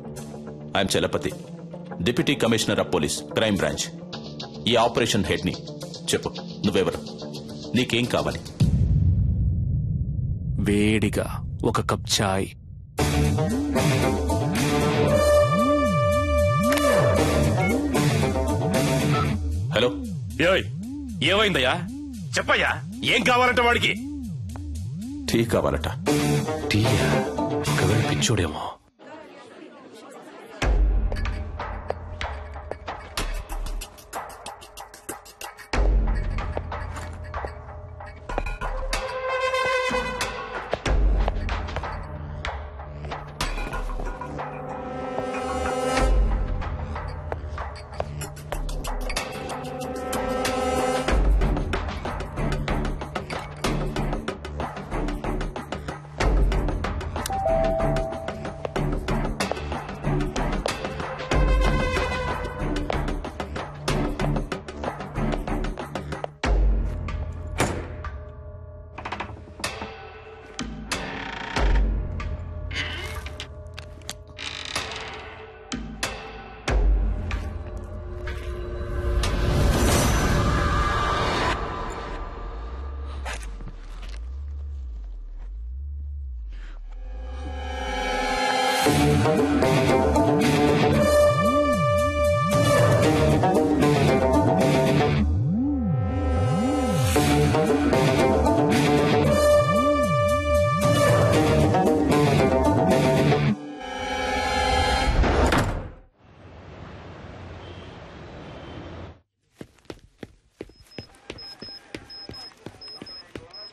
I'm Chalapathi, deputy commissioner of police, crime branch. ఈ ఆపరేషన్ హెడ్ ని. చెప్పు, నువ్వెవరు? నీకేం కావాలి? వేడిగా ఒక కప్ చాయ్. హలో, ఏమైందయ్యా? చెప్పయ్యా, ఏం కావాలంట వాడికి? టీ కావాలట. టీయా? ఒకవేళ పిచ్చోడేమో.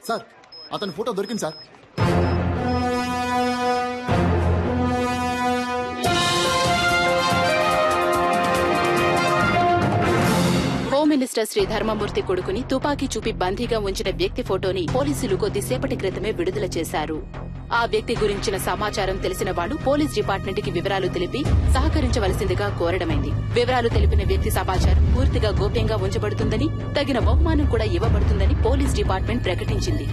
సార్, అతని ఫోటో దొరికింది సార్. హోమ్ మినిస్టర్ శ్రీ ధర్మమూర్తి కొడుకుని తుపాకీ చూపి బందీగా ఉంచిన వ్యక్తి ఫోటోని పోలీసులు కొద్దిసేపటి క్రితమే విడుదల చేశారు. ఆ వ్యక్తి గురించిన సమాచారం తెలిసిన వాళ్లు పోలీస్ డిపార్ట్మెంట్ కి వివరాలు తెలిపి సహకరించవలసిందిగా కోరడమైంది. వివరాలు తెలిపిన వ్యక్తి సమాచారం పూర్తిగా గోప్యంగా ఉంచబడుతుందని, తగిన బహుమానం కూడా ఇవ్వబడుతుందని పోలీస్ డిపార్ట్మెంట్ ప్రకటించింది.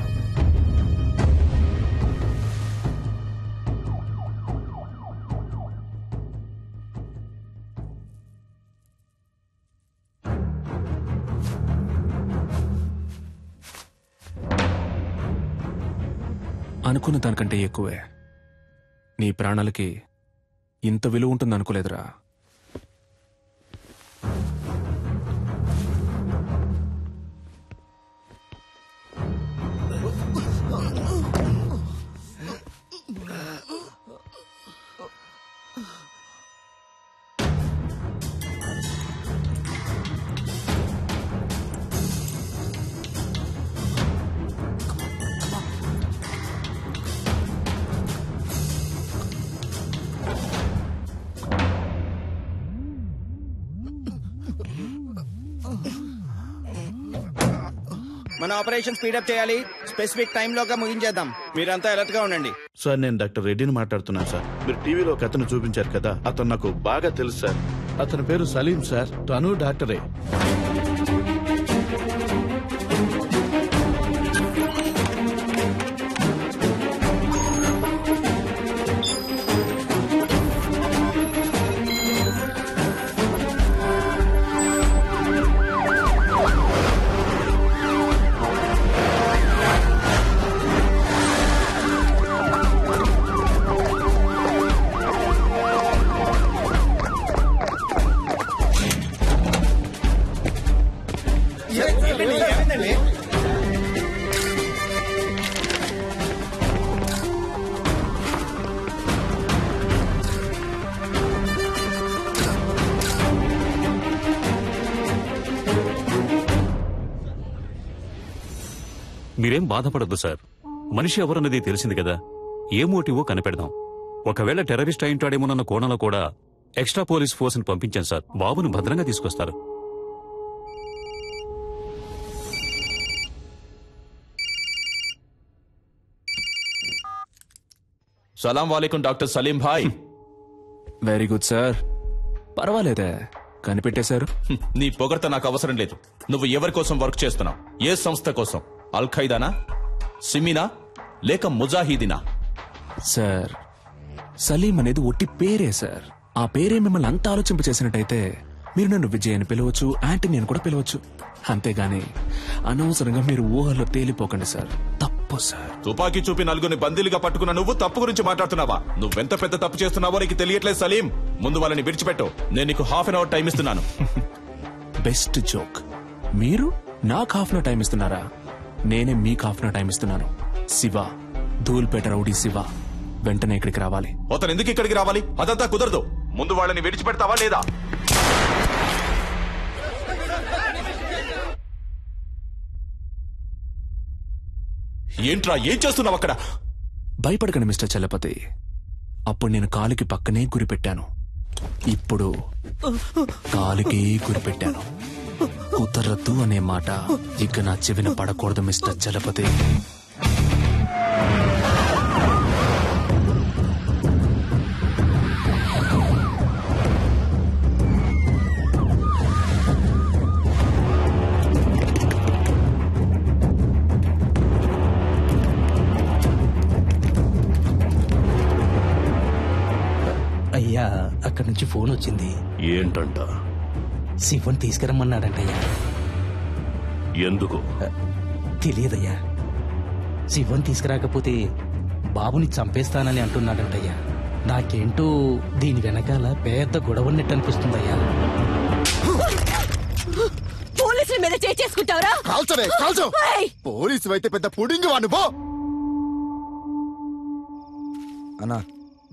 అనుకున్న దానికంటే ఎక్కువే. నీ ప్రాణాలకి ఇంత విలువ ఉంటుందనుకోలేదురా. మన ఆపరేషన్ స్పీడప్ చేయాలి. స్పెసిఫిక్ టైం లోగా ముగించేద్దాం. మీరంతా అలర్ట్ గా ఉండండి. సార్ నేను డాక్టర్ రెడ్డిని మాట్లాడుతున్నాను సార్. మీరు టీవీలో ఒక అతను చూపించారు కదా, అతను నాకు బాగా తెలుసు సార్. అతని పేరు సలీం సార్. తను డాక్టరే. మీరేం బాధపడద్దు సార్. మనిషి ఎవరన్నది తెలిసింది కదా, ఏ మోటివో కనిపెడదాం. ఒకవేళ టెర్రరిస్ట్ అయింటాడేమోనన్న కోణంలో కూడా ఎక్స్ట్రా పోలీస్ ఫోర్స్ ని పంపించాం సార్. బాబును భద్రంగా తీసుకొస్తారు. సలాం వాలేకుం డాక్టర్ సలీం భాయ్. Very good sir. పర్వాలేదే, కనిపెట్టేశారు. నీ పొగడ్త నాకు అవసరం లేదు. నువ్వు ఎవరి కోసం వర్క్ చేస్తున్నావు? ఏ సంస్థ కోసం? అల్ ఖైదానా, సిమీనా, లేక ముజాహిదీనా? సార్, సలీం అనేది ఒట్టి పేరే సార్. ఆ పేరే మిమ్మల్ని అంత ఆలోచింప చేసినట్టయితే మీరు నన్ను విజయ్ అని పిలవచ్చు, యాంటనీ అని కూడా పిలవచ్చు. అంతేగాని అనవసరంగా మీరు ఊహల్లో తేలిపోకండి సార్. తప్పు సార్. తుపాకీ చూపి నలుగురిని బందీలుగా పట్టుకున్న నువ్వు తప్పు గురించి మాట్లాడుతున్నావా? నువ్వెంత పెద్ద తప్పు చేస్తున్నావో నీకు తెలియట్లేదు సలీం. ముందు వాళ్ళని విడిచిపెట్టు. నేను నీకు హాఫ్ అన్ అవర్ టైం ఇస్తున్నాను. Best joke. మీరు నాకు హాఫ్ అన్ అవర్ టైం ఇస్తున్నారా? నేనే మీకు హాఫ్ అన్ అవర్ టైం ఇస్తున్నాను. శివ, ధూల్పేట రౌడీ శివ వెంటనే ఇక్కడికి రావాలి. అతను ఎందుకు ఇక్కడికి రావాలి? అదంతా కుదరదు. ముందు వాళ్ళని విడిచిపెడతావా లేదా? ఏంట్రా, ఏం చేస్తున్నావు అక్కడ? భయపడకండి మిస్టర్ చలపతి. అప్పుడు నేను కాలుకి పక్కనే గురిపెట్టాను. ఇప్పుడు కాలుకి గురిపెట్టాను. కుదరద్దు అనే మాట ఇక నా చెవిన పడకూడదు మిస్టర్ చలపతి. అయ్యా, అక్కడి నుంచి ఫోన్ వచ్చింది. ఏంటంట? శివన్ తీసుకురమ్మన్నాడంటయ్యా. ఎందుకు తెలియదయ్యా. శివన్ తీసుకురాకపోతే బాబుని చంపేస్తానని అంటున్నాడంటయ్యా. నాకేంటో దీని వెనకాల పెద్ద గొడవన్నట్టు అనిపిస్తుందయ్యా. పోలీసుల మీద చేసుకుంటావరా? పోలీసు అయితే పెద్ద పుడింగి వాడు. అన్నా,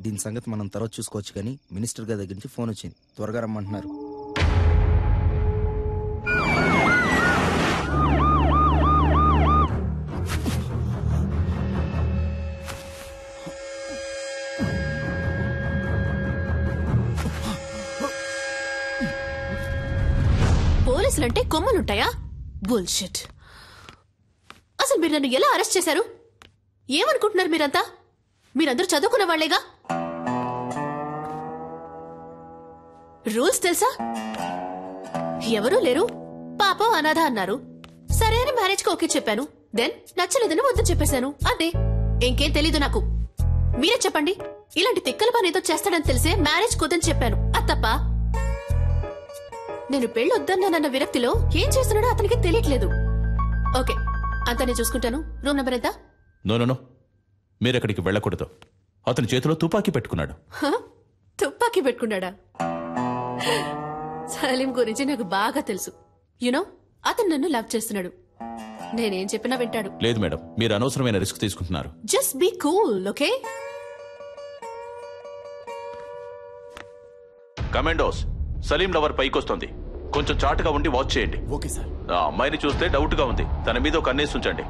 దీని సంగతి మనం తర్వాత చూసుకోవచ్చు, కానీ మినిస్టర్ గారి దగ్గర నుంచి ఫోన్ వచ్చింది. త్వరగా రమ్మంటున్నారు. పోలీసులంటే కొమ్మలుంటాయా? బుల్షిట్. అసలు మీరు నన్ను ఎలా అరెస్ట్ చేశారు? ఏమనుకుంటున్నారు మీరంతా? మీరందరూ చదువుకున్న వాళ్లేగా. రూల్స్ తెలుసా? ఎవరూ లేరు, పాపం అనాథ అన్నారు. సరే అని మ్యారేజ్ కి ఓకే చెప్పాను. దెన్ నచ్చలేదని వద్దని చెప్పేశాను. అదే, ఇంకేం తెలీదు నాకు. మీరే చెప్పండి. ఇలాంటి తిక్కల పని ఏదో చేస్తాడని తెలిసే మ్యారేజ్ కుదని చెప్పాను. అది తప్ప? నేను పెళ్ళొద్దన్నానన్న విరక్తిలో ఏం చేస్తున్నాడో అతనికి తెలియట్లేదు. ఓకే, అంతా నేను చూసుకుంటాను. రూమ్ నెంబర్ ఎంత? నో, మీరెక్కడికి వెళ్ళకూడదు. అతని చేతిలో తుపాకీ పెట్టుకున్నాడు. తుపాకీ పెట్టుకున్నాడా? సలీం గురించి నాకు బాగా తెలుసు. యునో, అతను నన్ను లవ్ చేస్తున్నాడు. నేనేం చెప్పినా వింటాడు. లేదు మేడం, మీరు అనవసరమైన రిస్క్ తీసుకుంటున్నారు. Just be cool, okay? Commandos, Salim lover పైకొస్తుంది. కొంచెం చాటుగా ఉండి వాచ్ చేయండి. Okay sir. ఆ అమ్మాయిని చూస్తే డౌట్ గా ఉంది. తన మీద ఒక కన్నేసి ఉంచండి.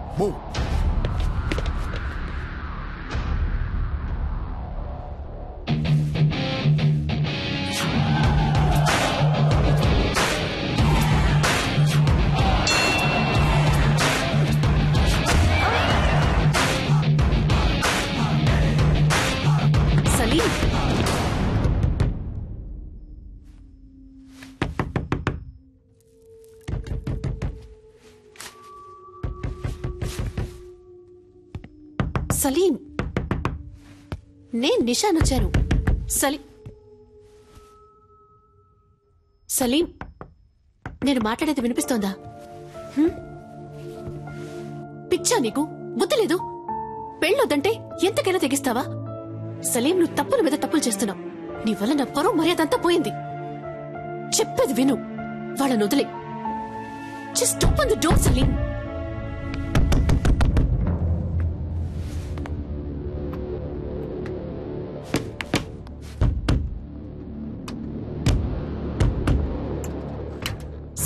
సలీం, నేను నిషాన్ వచ్చాను. సలీం, నేను మాట్లాడేది వినిపిస్తోందా? పిచ్చా నీకు? బుద్ధి లేదు? పెళ్ళొద్దంటే ఎంతకైనా తెగిస్తావా? సలీం, నువ్వు తప్పుల మీద తప్పులు చేస్తున్నావు. నీ వల్ల నా పరువు మర్యాదంతా పోయింది. చెప్పేది విను, వాళ్ళని వదిలే. Just open the door Salim.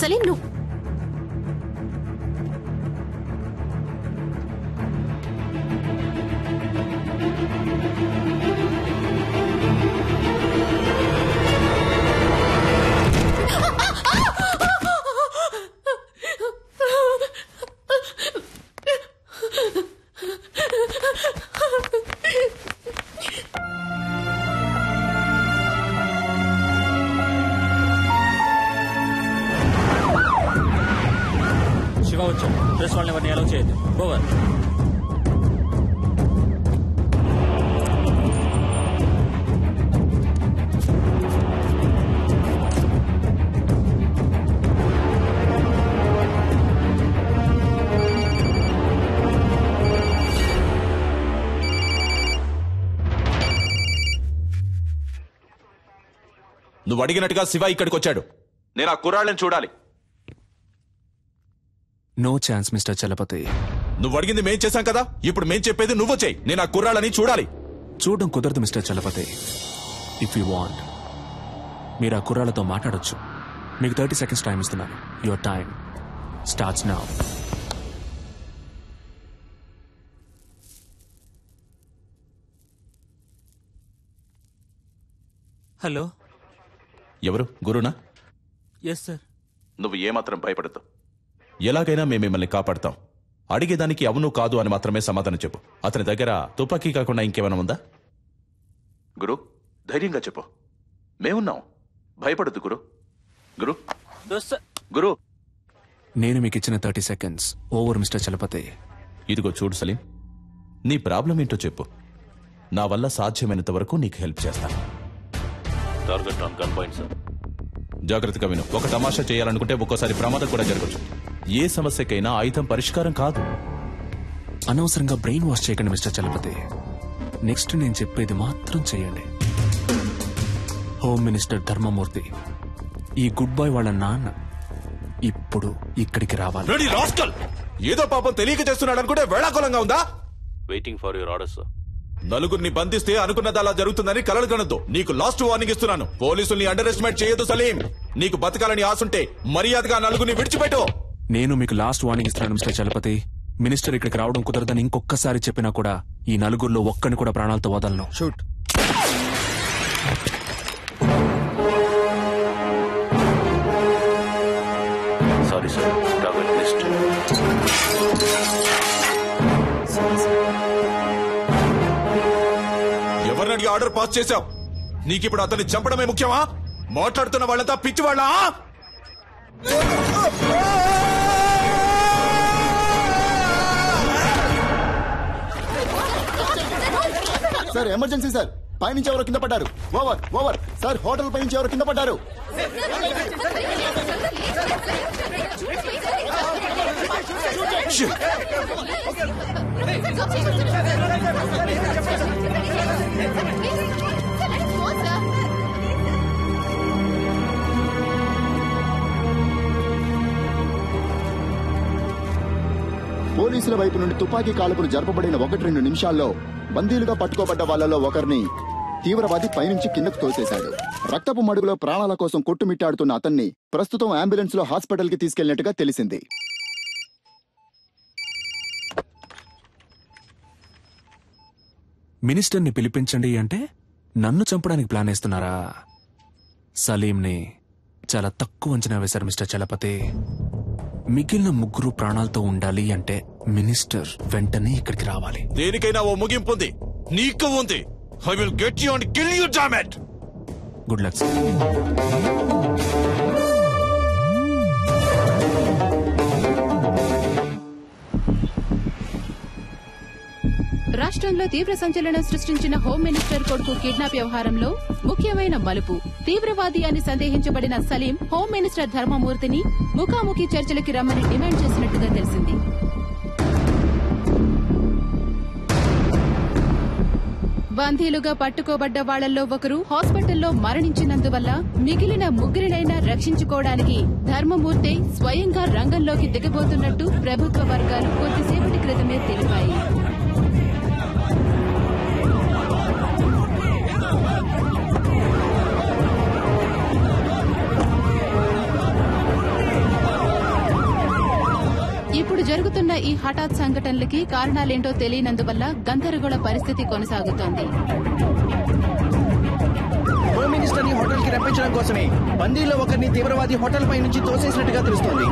Salim, నువ్వు శివ వచ్చాం. ప్రెస్ వాళ్ళని ఎవరిని అలౌ చేయొద్దు. ఓవర్. నువ్వు అడిగినట్టుగా శివ ఇక్కడికి వచ్చాడు. నేను ఆ కుర్రాళ్ళని చూడాలి. No chance mister Chalapathi. నువ్వు అడిగింది మేం చేశాం కదా, ఇప్పుడు మేం చెప్పేది నువ్వు చేయి. నేను ఆ కుర్రాళ్ళని చూడాలి. చూడడం కుదరదు mister Chalapathi. If you want మీరు ఆ కుర్రాళ్ళతో మాట్లాడొచ్చు. మీకు 30 seconds టైం ఇస్తున్నాను. Your time starts now. Hello. ఎవరు? గురునా? Yes sir. నువ్వు ఏమాత్రం భయపడద్దు. ఎలాగైనా మేము మిమ్మల్ని కాపాడతాం. అడిగేదానికి అవును కాదు అని మాత్రమే సమాధానం చెప్పు. అతని దగ్గర తుపాకీ కాకుండా ఇంకేమైనా ఉందా? గురు, ధైర్యంగా చెప్పు. మేమున్నాం. భయపడద్దు గురు. గురు గురు నేను మీకు ఇచ్చిన 30 seconds ఓవర్ మిస్టర్ చలపతి. ఇదిగో చూడు సలీం, నీ ప్రాబ్లం ఏంటో చెప్పు. నా వల్ల సాధ్యమైనంత వరకు నీకు హెల్ప్ చేస్తాను. Target on gun point sir. జాగ్రత్తగా విను. ఒక తమాషా చేయాలనుకుంటే ఒక్కోసారి ప్రమాదం కూడా జరగచ్చు. ఏ సమస్యకైనా ఆయుధం పరిష్కారం కాదు. అనవసరంగా బ్రెయిన్ వాష్ చేయకండి మిస్టర్ చలపతి. నెక్స్ట్ నేను చెప్పేది మాత్రం చేయండి. హోమ్ మినిస్టర్ ధర్మమూర్తి, ఈ గుడ్ బాయ్ వాళ్ళ నాన్న ఇప్పుడు ఇక్కడికి రావాలి. ఏదో పాపం తెలియక చేస్తున్నాడు అనుకుంటే వేళాకోళంగా ఉందా? Waiting for your order sir. నలుగురిని బంధిస్తే అనుకున్నది అలా జరుగుతుందని కలలు కనొద్దు. నీకు లాస్ట్ వార్నింగ్ ఇస్తున్నాను. పోలీసుల్ని అండర్ ఎస్టిమేట్ చేయొద్దు సలీం. నీకు బతకాలని ఆశుంటే మర్యాదగా నలుగురిని విడిచిపెట్టు. నేను మీకు లాస్ట్ వార్నింగ్ ఇస్తున్నాను మిస్టర్ చలపతి. మినిస్టర్ ఇక్కడికి రావడం కుదరదని ఇంకొకసారి చెప్పినా కూడా ఈ నలుగురిలో ఒక్కని కూడా ప్రాణాలతో వదలను. Shoot. Sorry sir, target list. ఎవరిని అడిగి ఆర్డర్ పాస్ చేశావు? నీకిప్పుడు అతన్ని చంపడమే ముఖ్యమా? మాట్లాడుతున్న వాళ్ళంతా పిచ్చి వాళ్ళ? Sir emergency sir. పైనుంచి ఎవరో కింద పడ్డారు. Over over sir. హోటల్ పైనుంచి ఎవరో కింద పడ్డారు. పోలీసుల వైపు నుండి తుపాకీ కాల్పులు జరపబడిన 1-2 నిమిషాల్లో బందీలుగా పట్టుకోబడ్డ వాళ్లలో ఒకరిని తీవ్రవాది పైనుంచి కిందకు తోసేశాడు. రక్తపు మడుగులో ప్రాణాల కోసం కొట్టుమిట్టాడుతున్న అతన్ని ప్రస్తుతం అంబులెన్స్ లో హాస్పిటల్ కి తీసుకెళ్లినట్టుగా తెలిసింది. మినిస్టర్ని పిలిపించండి అంటే నన్ను చంపడానికి ప్లాన్ వేస్తున్నారా? సలీంని చాలా తక్కువ అంచనా వేశారు మిస్టర్ చలపతి. మిగిలిన ముగ్గురు ప్రాణాలతో ఉండాలి అంటే మినిస్టర్ వెంటనే ఇక్కడికి రావాలి. దేనికైనా ఓ ముగింపు ఉంది. నీకు ఉంది. I will get you and kill you, damn it. Good luck sir. రాష్ట్రంలో తీవ్ర సంచలనం సృష్టించిన హోం మినిస్టర్ కొడుకు కిడ్నాప్ వ్యవహారంలో ముఖ్యమైన మలుపు. తీవ్రవాది అని సందేహించబడిన సలీం హోం మినిస్టర్ ధర్మమూర్తిని ముఖాముఖి చర్చలకి రమ్మని డిమాండ్ చేసినట్టుగా తెలిసింది. బందీలుగా పట్టుకోబడ్డ వాళ్లలో ఒకరు హాస్పిటల్లో మరణించినందువల్ల మిగిలిన ముగ్గురినైనా రక్షించుకోవడానికి ధర్మమూర్తి స్వయంగా రంగంలోకి దిగబోతున్నట్టు ప్రభుత్వ వర్గాలు కొద్దిసేపటి క్రితమే తెలిపాయి. ఇప్పుడు జరుగుతున్న ఈ హఠాత్ సంఘటనలకి కారణాలేంటో తెలియనందువల్ల గందరగోళ పరిస్థితి కొనసాగుతోంది. హోమ్ మినిస్టర్ ని హోటల్ కి రప్పించడం కోసమే బందీలో ఒకరిని తీవ్రవాది హోటల్ పై నుంచి తోసేసినట్టుగా తెలుస్తోంది.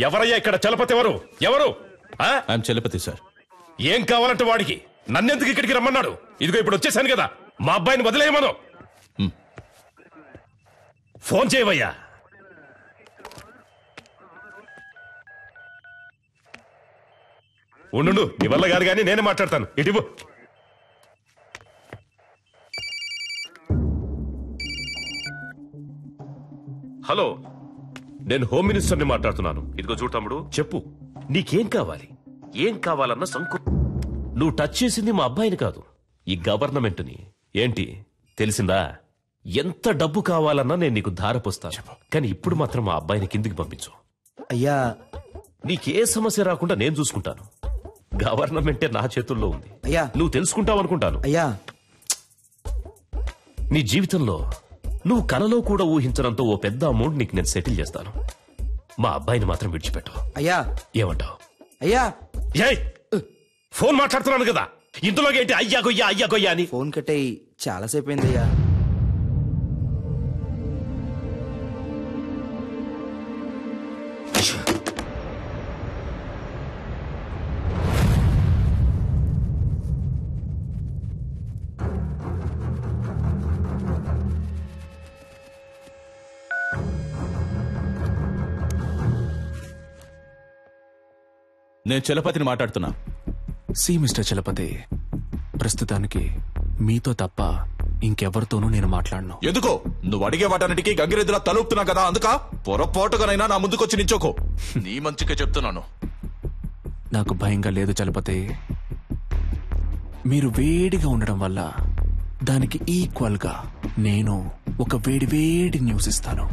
ఎవరయ్యా ఇక్కడ చలపతి? ఎవరు ఎవరు? I'm Chalapathi sir. ఏం కావాలంటే వాడికి? నన్నెందుకు ఇక్కడికి రమ్మన్నాడు? ఇదిగో ఇప్పుడు వచ్చేసాను కదా, మా అబ్బాయిని వదిలేయమను. ఫోన్ చేయవయ్యా. ఉండు, నీ వల్ల కాదు కానీ నేనే మాట్లాడతాను. ఇటు హలో, నేను హోమ్ మినిస్టర్ని మాట్లాడుతున్నాను. ఇదిగో చూడు తమ్ముడు, చెప్పు నీకేం కావాలి? ఏం కావాలన్న సంకు. నువ్వు టచ్ చేసింది మా అబ్బాయిని కాదు, ఈ గవర్నమెంట్ని. ఏంటి తెలిసిందా? ఎంత డబ్బు కావాలన్నా నేను నీకు ధారపోస్తాను, కానీ ఇప్పుడు మాత్రం మా అబ్బాయిని కిందికి పంపించు. అయ్యా, నీకే సమస్య రాకుండా నేను చూసుకుంటాను. గవర్నమెంటే నా చేతుల్లో ఉంది. అయ్యా, నువ్వు తెలుసుకుంటావు అనుకుంటాను. అయ్యా, నీ జీవితంలో నువ్వు కలలో కూడా ఊహించడంతో ఓ పెద్ద అమౌంట్ నీకు నేను సెటిల్ చేస్తాను. మా అబ్బాయిని మాత్రం విడిచిపెట్టు. అయ్యా, ఏమంటావు? అయ్యా, ఫోన్ మాట్లాడుతున్నాను కదా, ఇందులోకి ఏంటి అయ్యా గొయ్యా అయ్యా గొయ్యా అని? ఫోన్ కట్టయి చాలాసేపు అయిందయ్యా. నేను చలపతిని మాట్లాడుతున్నా. సి మిస్టర్ చలపతి, ప్రస్తుతానికి మీతో తప్ప ఇంకెవరితోనూ నేను మాట్లాడను. ఎందుకో? నువ్వు అడిగే వాటన్నిటికీ గంగిరెద్దులా తలుపుతున్నా కదా, అందుక పొరపాటుగానైనా నా ముందుకొచ్చి నించోకో. నీ మంచిగా చెప్తున్నాను. నాకు భయంగా లేదు చలపతి. మీరు వేడిగా ఉండడం వల్ల దానికి ఈక్వల్ గా నేను ఒక వేడి న్యూస్ ఇస్తాను.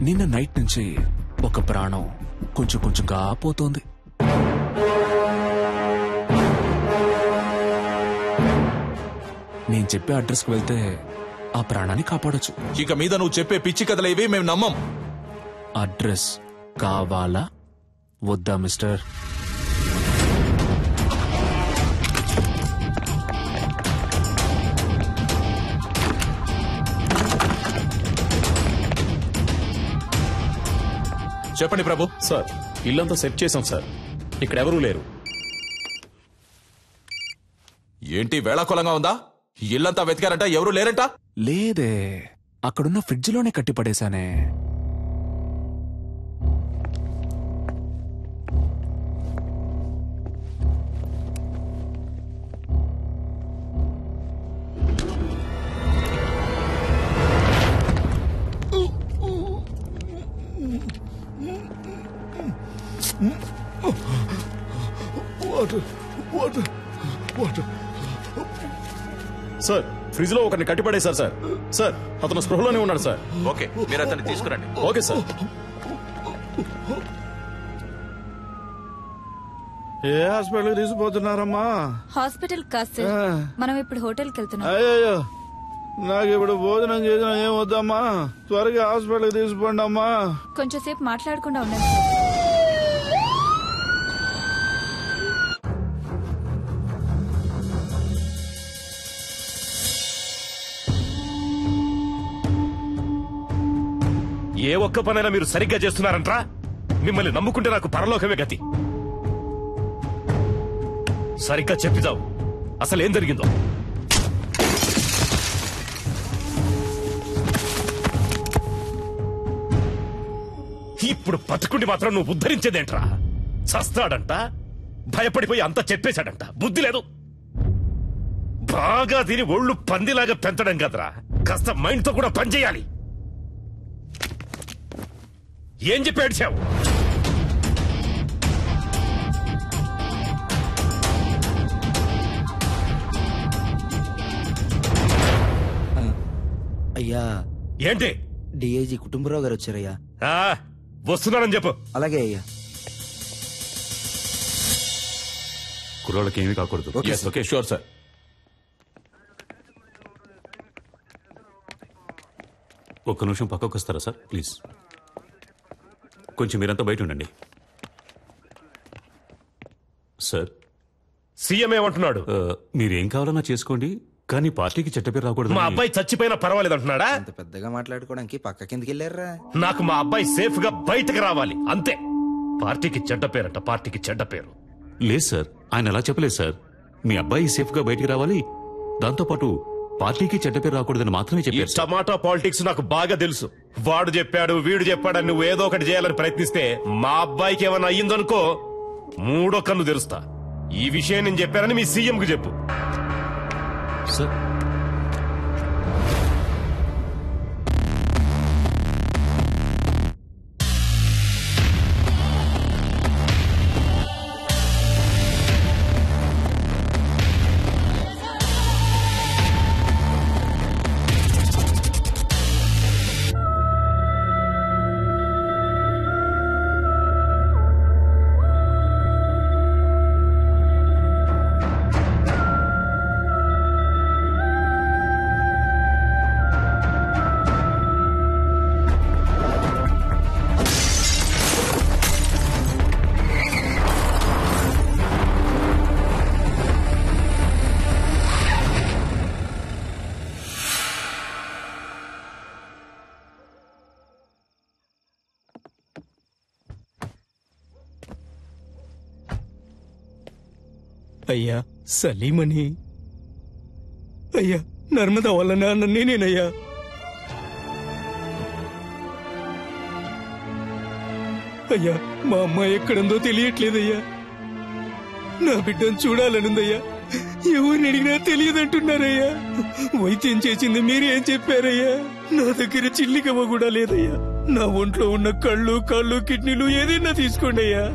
నిన్న నైట్ నుంచి ఒక ప్రాణం కొంచెంగా పోతోంది. నేను చెప్పే అడ్రస్కి వెళ్తే ఆ ప్రాణాన్ని కాపాడొచ్చు. ఇక మీద నువ్వు చెప్పే పిచ్చి కథలు ఇవి మేము నమ్మం. అడ్రస్ కావాలా వద్దా మిస్టర్? చెప్పండి ప్రభు. సార్, ఇల్లంతా సెట్ చేశాం సార్, ఇక్కడ ఎవరూ లేరు. ఏంటి వేళాకోళంగా ఉందా? ఇల్లంతా వెతికారంట, ఎవరూ లేరంట? లేదే, అక్కడున్న ఫ్రిడ్జ్లోనే కట్టిపడేశానే. సార్, ఫ్రిడ్జ్ లో ఒకరిని కట్టిపడేశారు సార్. సార్, అతను స్పృహలోనే ఉన్నాడు సార్. ఓకే, మీరు అతన్ని తీసుకురండి. Okay sir. ఏ హాస్పిటల్ తీసుకుపోతున్నారమ్మా? హాస్పిటల్ కాదు సార్, మనం ఇప్పుడు హోటల్కి వెళ్తున్నాం. అయ్యో, నాకు ఇప్పుడు భోజనం చేసిన ఏం వద్దమ్మా, త్వరగా హాస్పిటల్కి తీసుకోండి అమ్మా. కొంచెం సేపు మాట్లాడకుండా ఉండండి. ఏ ఒక్క పనైనా మీరు సరిగ్గా చేస్తున్నారంట్రా? మిమ్మల్ని నమ్ముకుంటే నాకు పరలోకమే గతి. సరిగ్గా చెప్పిదావు, అసలు ఏం జరిగిందో. ఇప్పుడు బతుకుండి మాత్రం నువ్వు ఉద్ధరించేదేంట్రా? చస్తాడంట, భయపడిపోయి అంతా చెప్పేశాడంట. బుద్ధి లేదు. బాగా తిని ఒళ్ళు పందిలాగా పెంచడం కదరా, కాస్త మైండ్తో కూడా పనిచేయాలి. ఏం చెప్పి ఏడ్చావు? అయ్యా ఏంటి? డిఐజీ కుటుంబరావు గారు వచ్చారయ్యా. వస్తున్నానని చెప్పు. అలాగే అయ్యా. కుర్రోళ్ళకి ఏమీ కాకూడదు. Okay sure sir. ఒక్క నిమిషం పక్కకు వస్తారా సార్ ప్లీజ్? కొంచెం మీరంతా బయట ఉండండి. సార్ సీఎం ఏమంటున్నాడు? మీరేం కావాలన్నా చేసుకోండి, కానీ పార్టీకి చెడ్డ పేరు రాకూడదు. మా అబ్బాయి చచ్చిపోయినా పర్వాలేదు అంటున్నాడా? అంత పెద్దగా మాట్లాడుకోవడానికి పక్క కిందకి వెళ్ళారా? నాకు మా అబ్బాయి సేఫ్ గా బయటకు రావాలి అంతే. పార్టీకి చెడ్డ పేరంట, పార్టీకి చెడ్డ పేరు. లేదు సార్, ఆయన అలా చెప్పలేదు సార్. మీ అబ్బాయి సేఫ్ గా బయటికి రావాలి, దాంతోపాటు పార్టీకి చెడ్డ పేరు రాకూడదని మాత్రమే చెప్పారు. టమాటా పాలిటిక్స్ నాకు బాగా తెలుసు. వాడు చెప్పాడు, వీడు చెప్పాడని నువ్వు ఏదో ఒకటి చేయాలని ప్రయత్నిస్తే మా అబ్బాయికి ఏమైనా అయ్యిందనుకో మూడో కన్ను తెరుస్తా. ఈ విషయం నేను చెప్పానని మీ సీఎం కు చెప్పు. సార్ అయ్యా సలీమని, అయ్యా నర్మదా వాళ్ళ నాన్న నేనేనయ్యా. అయ్యా మా అమ్మాయి ఎక్కడుందో తెలియట్లేదయ్యా. నా బిడ్డను చూడాలనుందయ్యా. ఎవరిని అడిగినా తెలియదంటున్నారయ్యా. వైద్యం చేసింది మీరే ఏం చెప్పారయ్యా? నా దగ్గర చిల్లికవ్వ కూడా లేదయ్యా. నా ఒంట్లో ఉన్న కళ్ళు, కాళ్ళు, కిడ్నీలు ఏదైనా తీసుకోండి అయ్యా.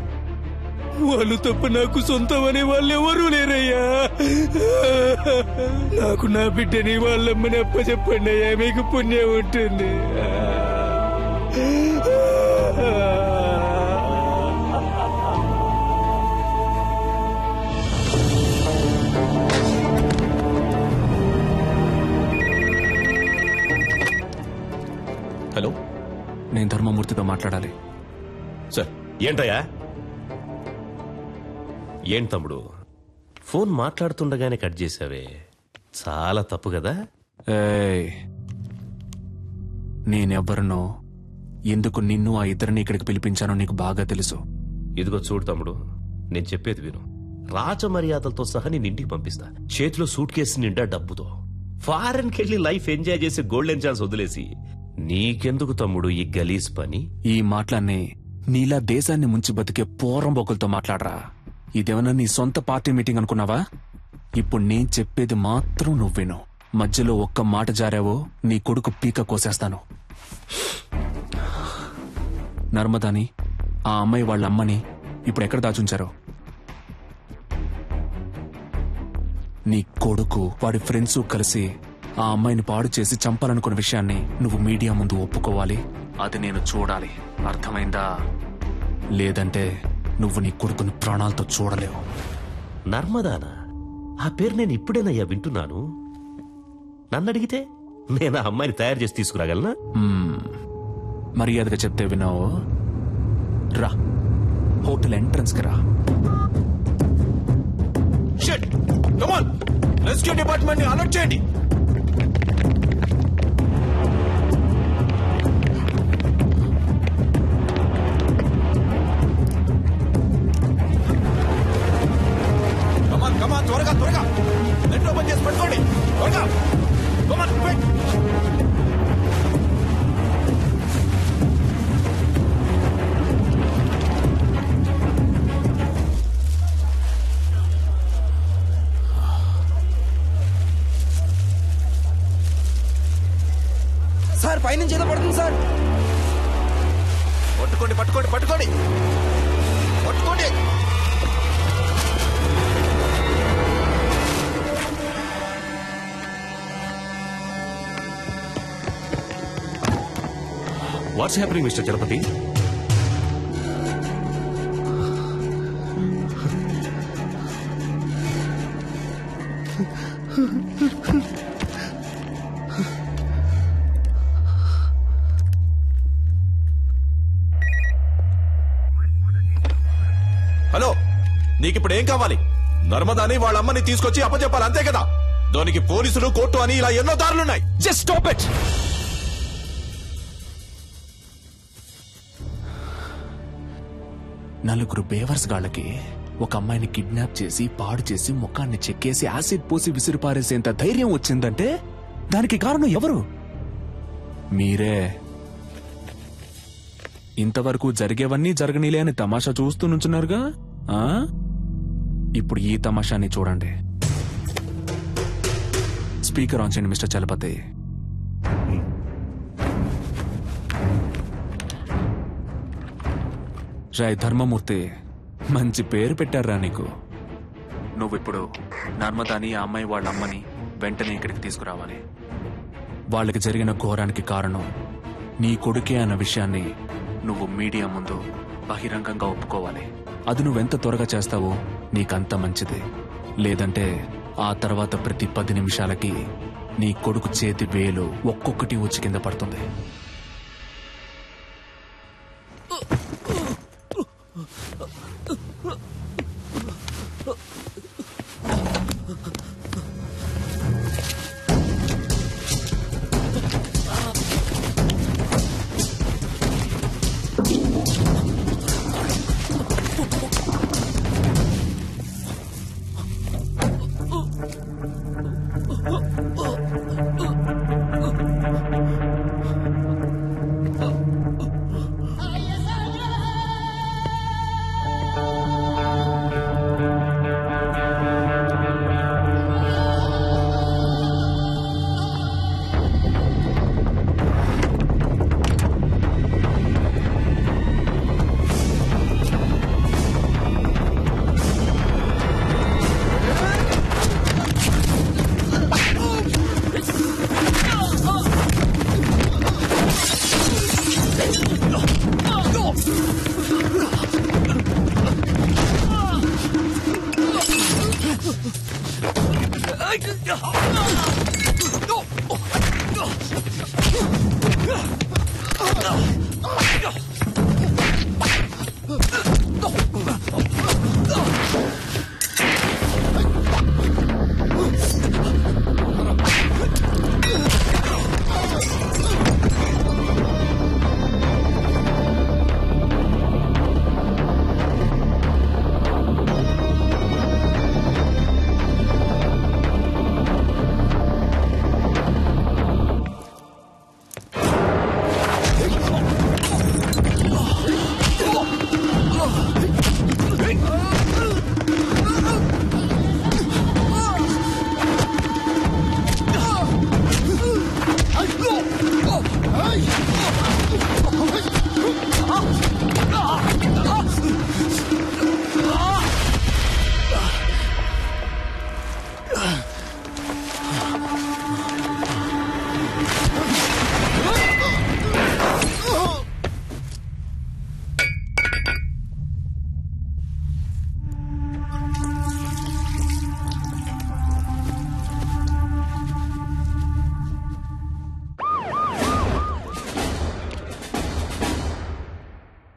వాళ్ళు తప్ప నాకు సొంతం అనే వాళ్ళు ఎవరూ లేరయ్యా. నాకు నా బిడ్డని వాళ్ళమ్మని అప్పచెప్పండి అయ్యా, మీకు పుణ్యం ఉంటుంది. హలో, నేను ధర్మమూర్తితో మాట్లాడాలి. సార్. ఏంటయ్యా? ఏం తమ్ముడు, ఫోన్ మాట్లాడుతుండగానే కట్ చేసావే, చాలా తప్పు కదా? నేనెవ్వరినో, ఎందుకు నిన్ను ఆ ఇద్దరిని ఇక్కడికి పిలిపించానో నీకు బాగా తెలుసు. ఇదిగో చూడు తమ్ముడు, నేను చెప్పేది విను. రాజమర్యాదలతో సహా నేను ఇంటికి పంపిస్తా, చేతిలో సూట్ కేసు నిండా డబ్బుతో. ఫారెన్కి వెళ్ళి లైఫ్ ఎంజాయ్ చేసే గోల్డెన్ ఛాన్స్ వదిలేసి నీకెందుకు తమ్ముడు ఈ గలీజ్ పని? ఈ మాటలన్నీ నీలా దేశాన్ని ముంచి బతికే పోరంబోకులతో మాట్లాడరా. ఇదేమన్నా నీ సొంత పార్టీ మీటింగ్ అనుకున్నావా? ఇప్పుడు నేను చెప్పేది మాత్రం నువ్వు విను. మధ్యలో ఒక్క మాట జారావో నీ కొడుకు పీక కోసేస్తాను. నర్మదాని, ఆ అమ్మాయి వాళ్ళ అమ్మని ఇప్పుడు ఎక్కడ దాచుంచారో? నీ కొడుకు వాడి ఫ్రెండ్స్ కలిసి ఆ అమ్మాయిని పాడు చేసి చంపాలనుకున్న విషయాన్ని నువ్వు మీడియా ముందు ఒప్పుకోవాలి. అది నేను చూడాలి, అర్థమైందా? లేదంటే నువ్వు నీ కొడుకుని ప్రాణాలతో చూడలేవు. నర్మదానా? ఆ పేరు నేను ఇప్పుడేనయ్యా వింటున్నాను. నన్ను అడిగితే నేను ఆ అమ్మాయిని తయారు చేసి తీసుకురాగలనా? మర్యాదగా చెప్తే విన్నావు. రా, హోటల్ ఎంట్రన్స్ కి రా. Shit come on, rescue department ని అలర్ట్ చేయండి. కమాన్ త్వరగా త్వరగా నెట్ ఓపెన్ చేసి పట్టుకోండి త్వరగా. Come on quick. సార్ పైనుంచి ఏదో పడుతుంది సార్. పట్టుకోండి పట్టుకోండి పట్టుకోండి పట్టుకోండి. What's happening mister Chalapathi? Hello, నీకిప్పుడు ఏం కావాలి? నర్మదాని వాళ్ళ అమ్మని తీసుకొచ్చి అప్పచెప్పాలి, అంతే కదా? దానికి పోలీసులు, కోర్టు అని ఇలా ఎన్నో దారులున్నాయి. Just stop it. నలుగురు బేవర్స్ గాళ్ళకి ఒక అమ్మాయిని కిడ్నాప్ చేసి పాడు చేసి ముఖాన్ని చెక్కేసి యాసిడ్ పోసి విసిరిపారేసేంత ధైర్యం వచ్చిందంటే దానికి కారణం ఎవరు? మీరే. ఇంతవరకు జరిగేవన్నీ జరగనీలే అని తమాషా చూస్తూ నుంచున్నారుగా. ఇప్పుడు ఈ తమాషాని చూడండి. స్పీకర్ ఆన్ చేయండి మిస్టర్ చలపతి. రాయ్ ధర్మమూర్తి, మంచి పేరు పెట్టారా నీకు. నువ్విప్పుడు నర్మదాని, ఆ అమ్మాయి వాళ్ళ అమ్మని వెంటనే ఇక్కడికి తీసుకురావాలి. వాళ్ళకి జరిగిన ఘోరానికి కారణం నీ కొడుకే అన్న విషయాన్ని నువ్వు మీడియా ముందు బహిరంగంగా ఒప్పుకోవాలి. అది నువ్వెంత త్వరగా చేస్తావో నీకంత మంచిది. లేదంటే ఆ తర్వాత ప్రతి 10 నిమిషాలకి నీ కొడుకు చేతి వేలు ఒక్కొక్కటి వచ్చి కింద పడుతుంది.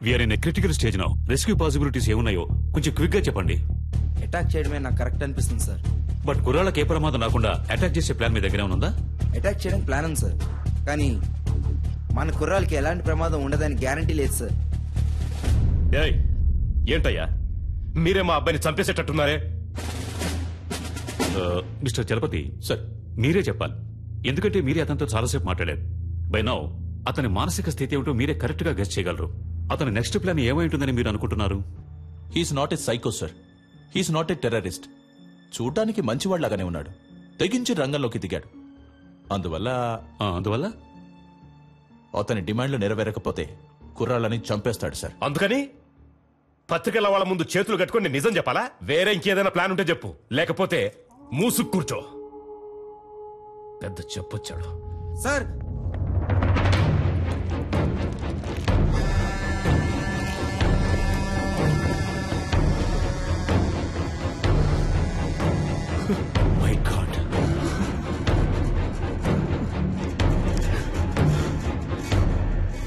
We are in critical stage now. Rescue possibilities ఏమున్నాయో కొంచెం క్విక్ గా చెప్పండి. అటాక్ చేయడమే నాకు కరెక్ట్ అనిపిస్తుంది సార్. బట్ కుర్రాళ్ళకి ఏ ప్రమాదం రాకుండా అటాక్ చేసే ప్లాన్ మీ దగ్గర ఉందా? అటాక్ చేయడం ప్లాన్ ఉంది సార్, కానీ మన కుర్రాళ్ళకి ఎలాంటి ప్రమాదం ఉండదని గ్యారంటీ లేదు సార్. ఏంటయ్యా మీరే మా అబ్బాయిని చంపేసేటట్టున్నారే? మిస్టర్ చలపతి సార్, మీరే చెప్పాలి. ఎందుకంటే మీరే అతనితో చాలాసేపు మాట్లాడారు. బై నౌ అతని మానసిక స్థితి ఏమిటో మీరే కరెక్ట్ గా గెస్ చేయగలరు. అతని నెక్స్ట్ ప్లాన్ ఏమై ఉంటుందని మీరు అనుకుంటున్నారు? He's not a psycho sir, he's not a terrorist. చూడ్డానికి మంచివాళ్లాగానే ఉన్నాడు, తెగించి రంగంలోకి దిగాడు. అందువల్ల అతని డిమాండ్లు నెరవేరకపోతే కుర్రాళ్ళని చంపేస్తాడు సార్. అందుకని పత్రికల వాళ్ళ ముందు చేతులు కట్టుకుని నిజం చెప్పాలా? వేరే ఇంకేదైనా ప్లాన్ ఉంటే చెప్పు, లేకపోతే మూసుకు కూర్చో. పెద్ద చెప్పొచ్చాడు సార్. మై గాడ్,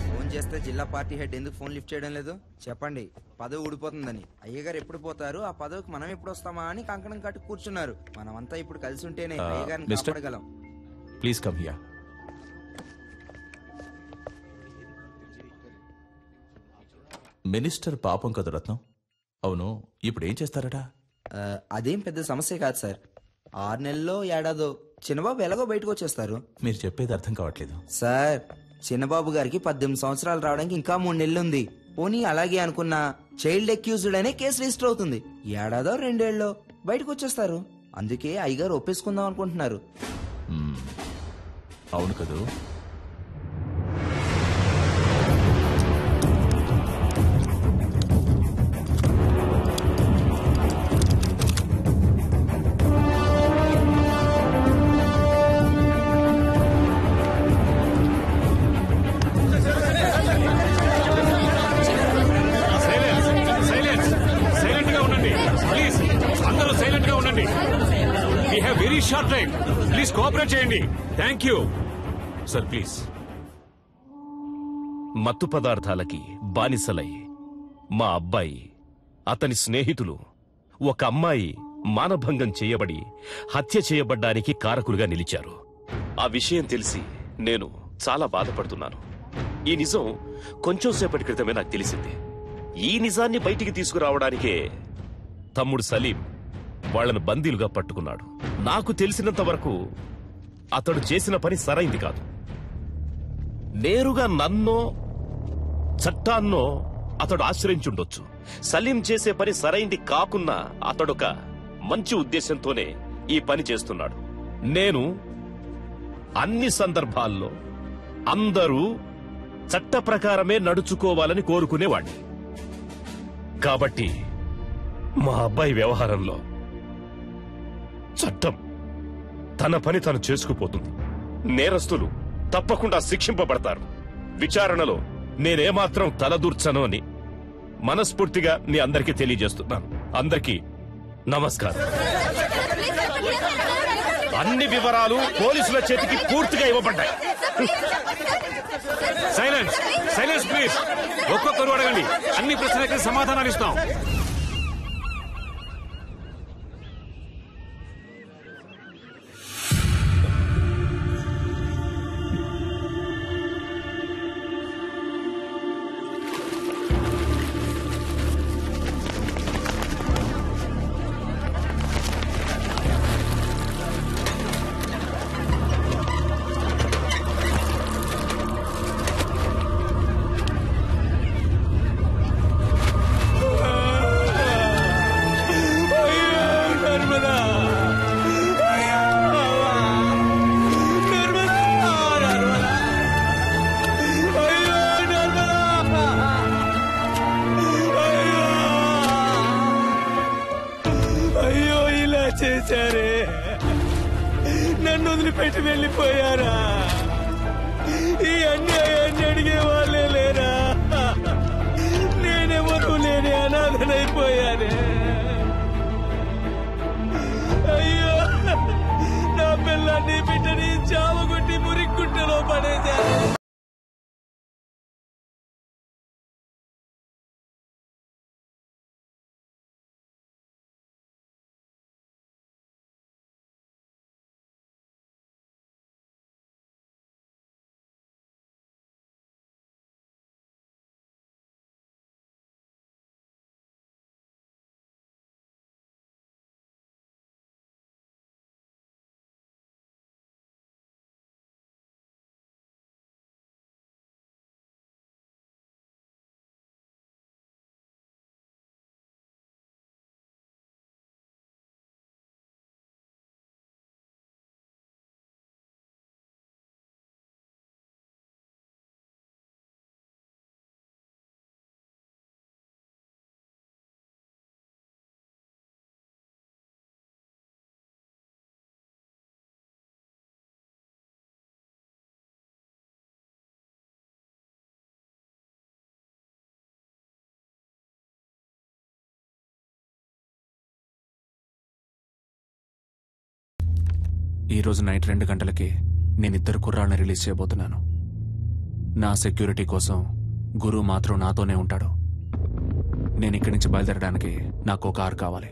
ఫోన్ చేస్తే జిల్లా పార్టీ హెడ్ ఎందుకు ఫోన్ లిఫ్ట్ చేయడం లేదు చెప్పండి? పదవి ఊడిపోతుందని. అయ్యగారు ఎప్పుడు పోతారు, ఆ పదవికి మనం ఎప్పుడు వస్తామా అని కంకణం కట్టి కూర్చున్నారు. మనమంతా ఇప్పుడు కలిసి ఉంటేనే అయ్యగారిని కాపాడగలం. Please come here. మినిస్టర్ పాపం కదా రత్నం. అవును, ఇప్పుడు ఏం చేస్తారట? అదేం పెద్ద సమస్య కాదు సార్. 6 నెలల్లో ఏడాదో చిన్నబాబు ఎలాగో బయటకు వచ్చేస్తారు. మీరు చెప్పేది అర్థం కావట్లేదు సార్. చిన్నబాబు గారికి 18 సంవత్సరాలు రావడానికి ఇంకా 3 నెలలు ఉంది. పోనీ అలాగే అనుకున్న చైల్డ్ అక్యూజ్డ్ అనే కేసు రిజిస్టర్ అవుతుంది. ఏడాదో 2 ఏళ్ళలో బయటకు వచ్చేస్తారు. అందుకే అయ్యగారు ఒప్పేసుకుందాం అనుకుంటున్నారు. అవును కదూ? షార్ట్ టైం, ప్లీజ్ కోఆపరేట్ చేయండి. Thank you sir. ప్లీజ్. మత్తు పదార్థాలకి బానిసలై మా అబ్బాయి, అతని స్నేహితులు, ఒక అమ్మాయి మానభంగం చేయబడి హత్య చేయబడ్డానికి కారకులుగా నిలిచారు. ఆ విషయం తెలిసి నేను చాలా బాధపడుతున్నాను. ఈ నిజం కొంచెం సేపటి క్రితమే నాకు తెలిసింది. ఈ నిజాన్ని బయటికి తీసుకురావడానికే తమ్ముడు సలీం వాళ్లను బందీలుగా పట్టుకున్నాడు. నాకు తెలిసినంత వరకు అతడు చేసిన పని సరైంది కాదు. నేరుగా నన్నో చట్టాన్నో అతడు ఆశ్రయించుండొచ్చు. సలీం చేసే పని సరైంది కాకున్నా అతడొక మంచి ఉద్దేశంతోనే ఈ పని చేస్తున్నాడు. నేను అన్ని సందర్భాల్లో అందరూ చట్ట ప్రకారమే నడుచుకోవాలని కోరుకునేవాణ్ణి. కాబట్టి మా అబ్బాయి వ్యవహారంలో చట్టం తన పని తను చేసుకుపోతుంది. నేరస్తులు తప్పకుండా శిక్షింపబడతారు. విచారణలో నేనేమాత్రం తలదూర్చను అని మనస్ఫూర్తిగా మీ అందరికీ తెలియజేస్తున్నాను. అందరికీ నమస్కారం. అన్ని వివరాలు పోలీసుల చేతికి పూర్తిగా ఇవ్వబడ్డాయి. Silence, silence please. ఒక్కొక్కరు అడగండి, అన్ని ప్రశ్నలకి సమాధానాలు ఇస్తాం. చేశారే, నన్ను వదిలిపెట్టి వెళ్ళిపోయారా? ఈ అన్యాయాన్ని అడిగే వాళ్ళే లేరా? నేనెవరూ లేని అనాథనైపోయానే. అయ్యో, నా పిల్లాన్ని బిడ్డని చావగొట్టి మురిక్కుంటలో పడేశారు. ఈరోజు నైట్ 2 గంటలకి నేను 2 కుర్రాళ్ళని రిలీజ్ చేయబోతున్నాను. నా సెక్యూరిటీ కోసం గురు మాత్రం నాతోనే ఉంటాడు. నేను ఇక్కడి నుంచి బయలుదేరడానికి నాకు కారు కావాలి.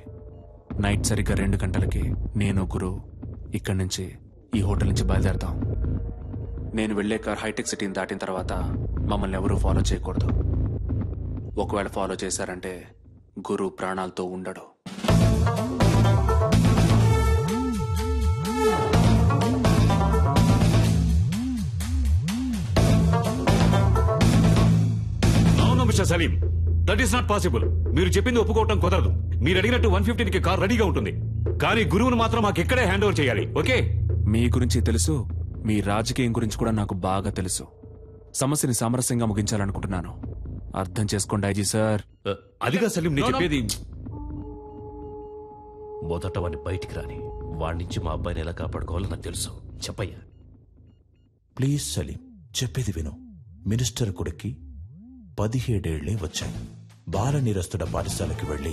నైట్ సరిగ్గా 2 గంటలకి నేను గురు ఇక్కడి నుంచి ఈ హోటల్ నుంచి బయలుదేరతాం. నేను వెళ్లే కార్ హైటెక్ సిటీని దాటిన తర్వాత మమ్మల్ని ఎవరూ ఫాలో చేయకూడదు. ఒకవేళ ఫాలో చేశారంటే గురు ప్రాణాలతో ఉండడు. Mister Salim, that is not possible. మీరు చెప్పింది ఒప్పుకోవటం కుదరదు. మీరు అడిగినట్టు 115కి కార్ రెడీగా ఉంటుంది, కానీ గురువును మాత్రం మాకు ఇక్కడే హ్యాండ్ ఓవర్ చేయాలి. ఓకే? మీ గురించి తెలుసు, మీ రాజకీయం గురించి కూడా నాకు బాగా తెలుసు. సమస్యని సామరస్యంగా ముగించాలనుకుంటున్నాను. అర్థం చేసుకోండి ఐజీ సార్. అదిగా సలీం నేను చెప్పేది. మొదట వాడిని బయటికి రాని, వాడి నుంచి మా అబ్బాయిని ఎలా కాపాడుకోవాలో నాకు తెలుసు. చెప్పయ్యా. ప్లీజ్ సలీం, చెప్పేది విను. మినిస్టర్ కొడుక్కి 17 ఏళ్లే వచ్చాయి. బాల నిరస్తుడ పాఠశాలకి వెళ్లి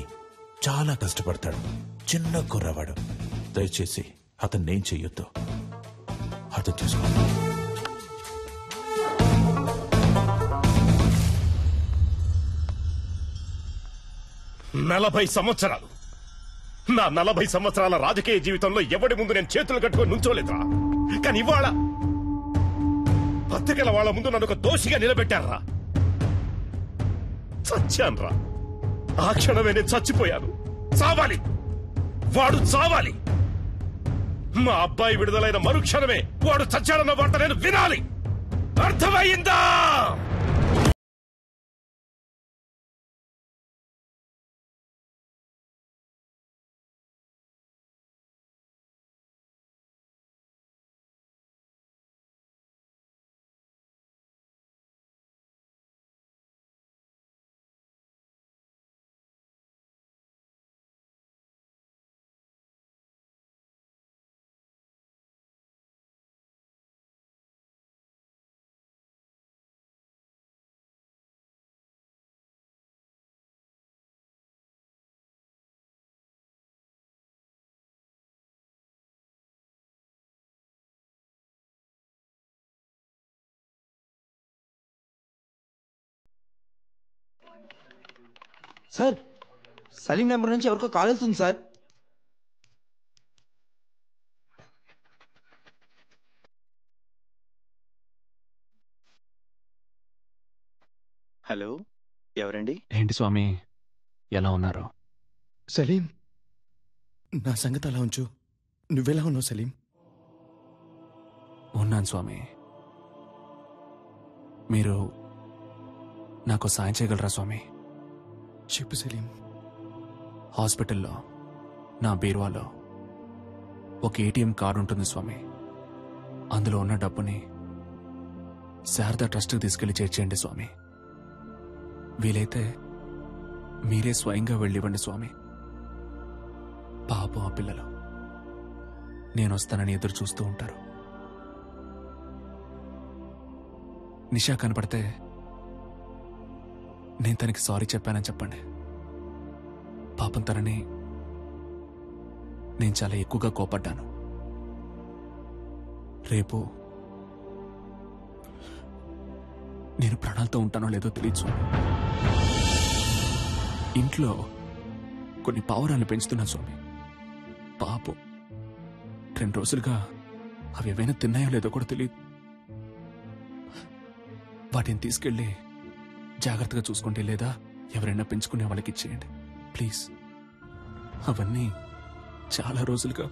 చాలా కష్టపడతాడు. చిన్న కుర్రవాడు. దయచేసి అతన్నేం చెయ్యొద్దు. అర్థం చేసుకో. 40 సంవత్సరాలు, నా 40 సంవత్సరాల రాజకీయ జీవితంలో ఎవడి ముందు నేను చేతులు కట్టుకొని నుంచోలేదురా. కానీ ఇవాళ పత్రికల వాళ్ళ ముందు నన్ను ఒక దోషిగా నిలబెట్టారా. చచ్చాన్రా. ఆ క్షణమే నేను చచ్చిపోయాను. చావాలి, వాడు చావాలి. మా అబ్బాయి విడుదలైన మరుక్షణమే వాడు చచ్చాడన్న వార్త నేను వినాలి. అర్థమైందా? సార్, సలీం నెంబర్ నుంచి ఎవరికో కాల్ వస్తుంది సార్. హలో, ఎవరండి? ఏంటి స్వామి, ఎలా ఉన్నారు? సలీం, నా సంగతి అలా ఉంచు. నువ్వెలా ఉన్నావు సలీం? ఉన్నాను స్వామి. మీరు నాకు సాయం చేయగలరా స్వామి? చెప్పు సలీం. హాస్పిటల్లో నా బీరువాలో ఒక ఏటీఎం కార్డు ఉంటుంది స్వామి. అందులో ఉన్న డబ్బుని శారదా ట్రస్ట్కి తీసుకెళ్లి చేర్చేయండి స్వామి. వీలైతే మీరే స్వయంగా వెళ్ళివ్వండి స్వామి. పాపం ఆ పిల్లలు నేను వస్తానని ఎదురు చూస్తూ ఉంటారు. నిషా కనపడితే నేను తనకి సారీ చెప్పానని చెప్పండి. పాపం తనని నేను చాలా ఎక్కువగా కోపడ్డాను. రేపు నేను ప్రాణాలతో ఉంటానో లేదో తెలియచ్చు. ఇంట్లో కొన్ని పావురాలను పెంచుతున్నాను స్వామి. పాపం 2 రోజులుగా అవి ఏవైనా తిన్నాయో లేదో కూడా తెలియదు. వాటిని తీసుకెళ్ళి జాగ్రత్తగా చూసుకోండి, లేదా ఎవరైనా పెంచుకునే వాళ్ళకి ఇచ్చేయండి ప్లీజ్. అవన్నీ చాలా రోజులుగా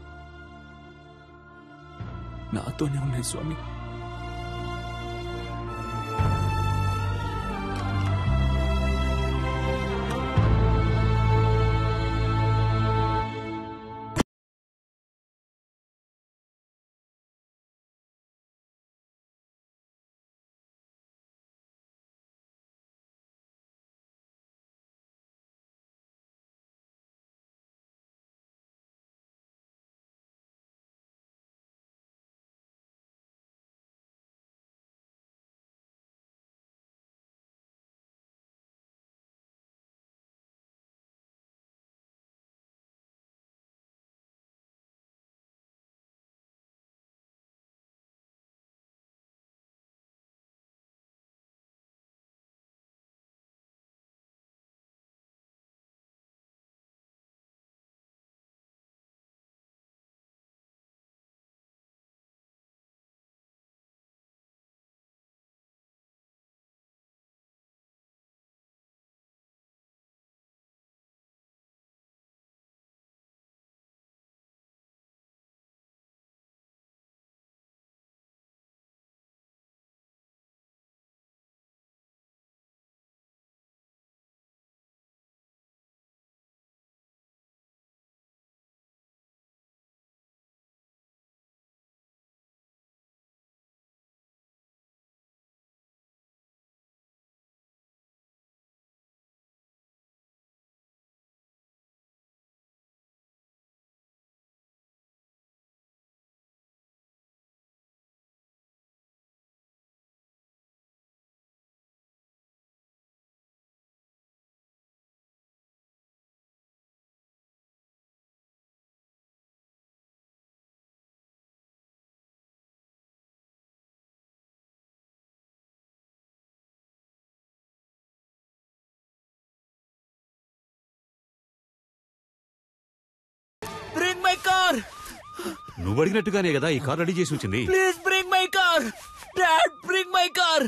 నాతోనే ఉన్నాయి స్వామి. My car. నువ్వు అడిగినట్టుగానే కదా ఈ కార్ రెడీ చేసి వచ్చింది. Please bring my car. Dad bring my car.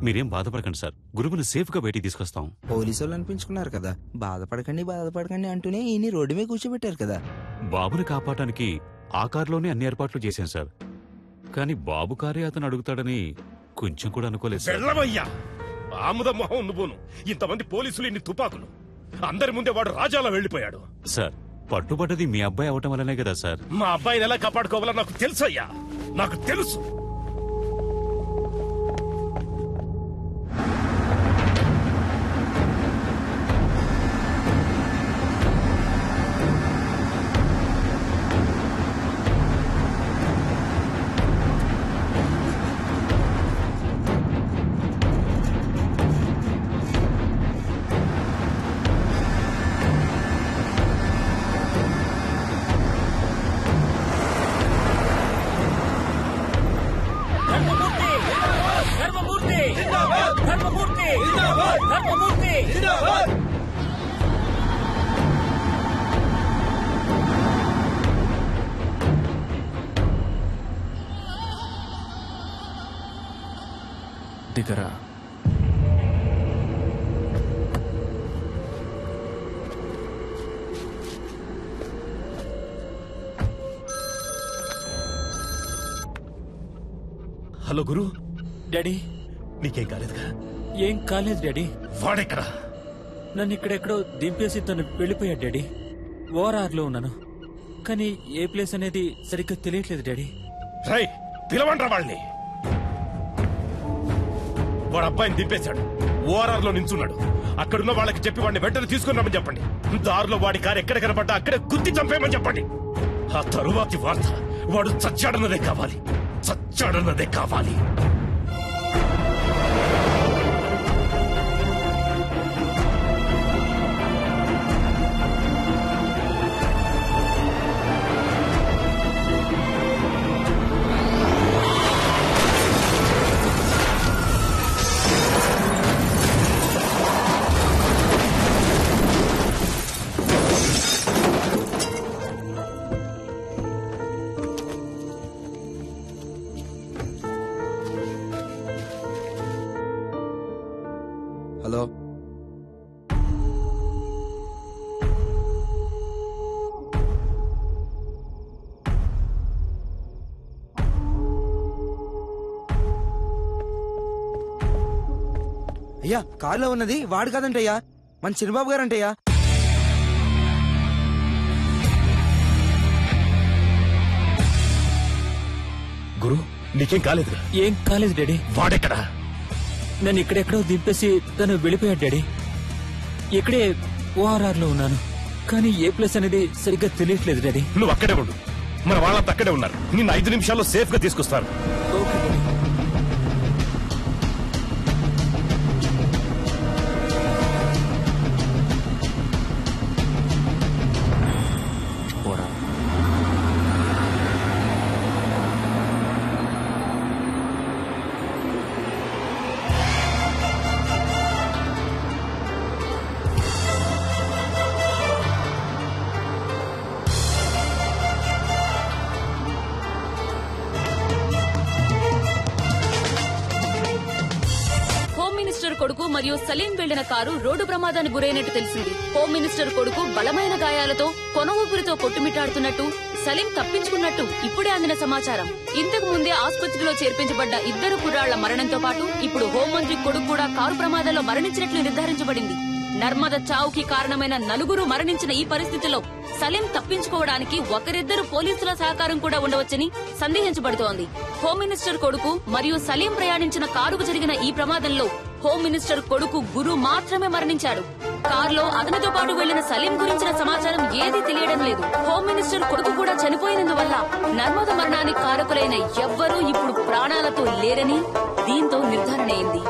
మీరేం బాధపడకండి సార్, గురువుని సేఫ్ గా బయటికి తీసుకొస్తాం. పోలీసు వాళ్ళు అనిపించుకున్నారు కదా, బాధపడకండి అంటూనే ఈయన రోడ్డు మీద కూర్చోబెట్టారు కదా. బాబుని కాపాడటానికి ఆ కారులోనే అన్ని ఏర్పాట్లు చేశాం సార్. కానీ బాబు కారే అతను అడుగుతాడని కొంచెం కూడా అనుకోలేదు సార్. వెళ్ళవయ్యా ఆముద మొహం నువ్వును. ఇంతమంది పోలీసులు, ఇన్ని తుపాకులు, అందరి ముందే వాడు రాజాలా వెళ్లిపోయాడు. సార్ పట్టుబడ్డది మీ అబ్బాయి అవటం వల్లనే కదా సార్. మా అబ్బాయిని ఎలా కాపాడుకోవాలో నాకు తెలుసయ్యా, నాకు తెలుసు. దిగరా. హలో గురు. డాడీ నీకేం కాలేదుగా? ఏం కాలేదు డాడీ. వాడెక్కడా? నన్ను ఇక్కడెక్కడో దింపేసి తను వెళ్ళిపోయాడు డాడీ. ఓఆర్ఆర్ లో ఉన్నాను, కానీ ఏ ప్లేస్ అనేది సరిగ్గా తెలియట్లేదు డాడీ. రై పిలవండ్రా వాళ్ళని. వాడు అబ్బాయిని దింపేశాడు, ఓఆర్ఆర్ లో నించున్నాడు. అక్కడున్న వాళ్ళకి చెప్పి వాడిని వెంటనే తీసుకున్నామని చెప్పండి. దారిలో వాడి కారు ఎక్కడ కనబడ్డా అక్కడే గుర్తి చంపేయమని చెప్పండి. ఆ తరువాతి వార్త వాడు చచ్చాడన్నదే కావాలి, చచ్చాడన్నదే కావాలి. హలో, అయ్యా కారులో ఉన్నది వాడు కాదంటయ్యా, మన చిన్నబాబు గారంటయ్యా. గురు నీకేం కాలేదుగా? ఏం కాలేదు డాడీ. వాడెక్కడా? నన్ను ఇక్కడెక్కడో దింపేసి తను వెళ్ళిపోయాడు డాడీ. ఇక్కడే ఓఆర్ఆర్ లో ఉన్నాను, కానీ ఏ ప్లేస్ అనేది సరిగ్గా తెలియట్లేదు డాడీ. నువ్వు అక్కడే ఉండు, మన వాళ్ళంతా అక్కడే ఉన్నారు. నిన్ను 5 నిమిషాల్లో సేఫ్ గా తీసుకొస్తారు. Okay daddy. మినిస్టర్ కొడుకు మరియు సలీం వెళ్లిన కారు రోడ్డు ప్రమాదానికి గురైనట్టు తెలిసింది. హోమ్ మినిస్టర్ కొడుకు బలమైన గాయాలతో కొన ఊపిరితో కొట్టుమిట్టాడుతున్నట్టు, సలీం తప్పించుకున్నట్టు ఇప్పుడే అందిన సమాచారం. ఇంతకు ముందే ఆసుపత్రిలో చేర్పించబడ్డ 2 కుర్రాళ్ల మరణంతో పాటు ఇప్పుడు హోంమంత్రి కొడుకు కూడా కారు ప్రమాదంలో మరణించినట్లు నిర్ధారించబడింది. నర్మద చావుకి కారణమైన 4 మరణించిన ఈ పరిస్థితిలో సలీం తప్పించుకోవడానికి ఒకరిద్దరు పోలీసుల సహకారం కూడా ఉండవచ్చని సందేహించబడుతోంది. హోమ్ మినిస్టర్ కొడుకు మరియు సలీం ప్రయాణించిన కారుకు జరిగిన ఈ ప్రమాదంలో హోమ్ మినిస్టర్ కొడుకు గురు మాత్రమే మరణించాడు. కారులో అతనితో పాటు వెళ్లిన సలీం గురించిన సమాచారం ఏదీ తెలియడం లేదు. హోమ్ మినిస్టర్ కొడుకు కూడా చనిపోయినందువల్ల నర్మద మరణానికి కారకులైన ఎవ్వరూ ఇప్పుడు ప్రాణాలతో లేరని దీంతో నిర్ధారణ అయింది.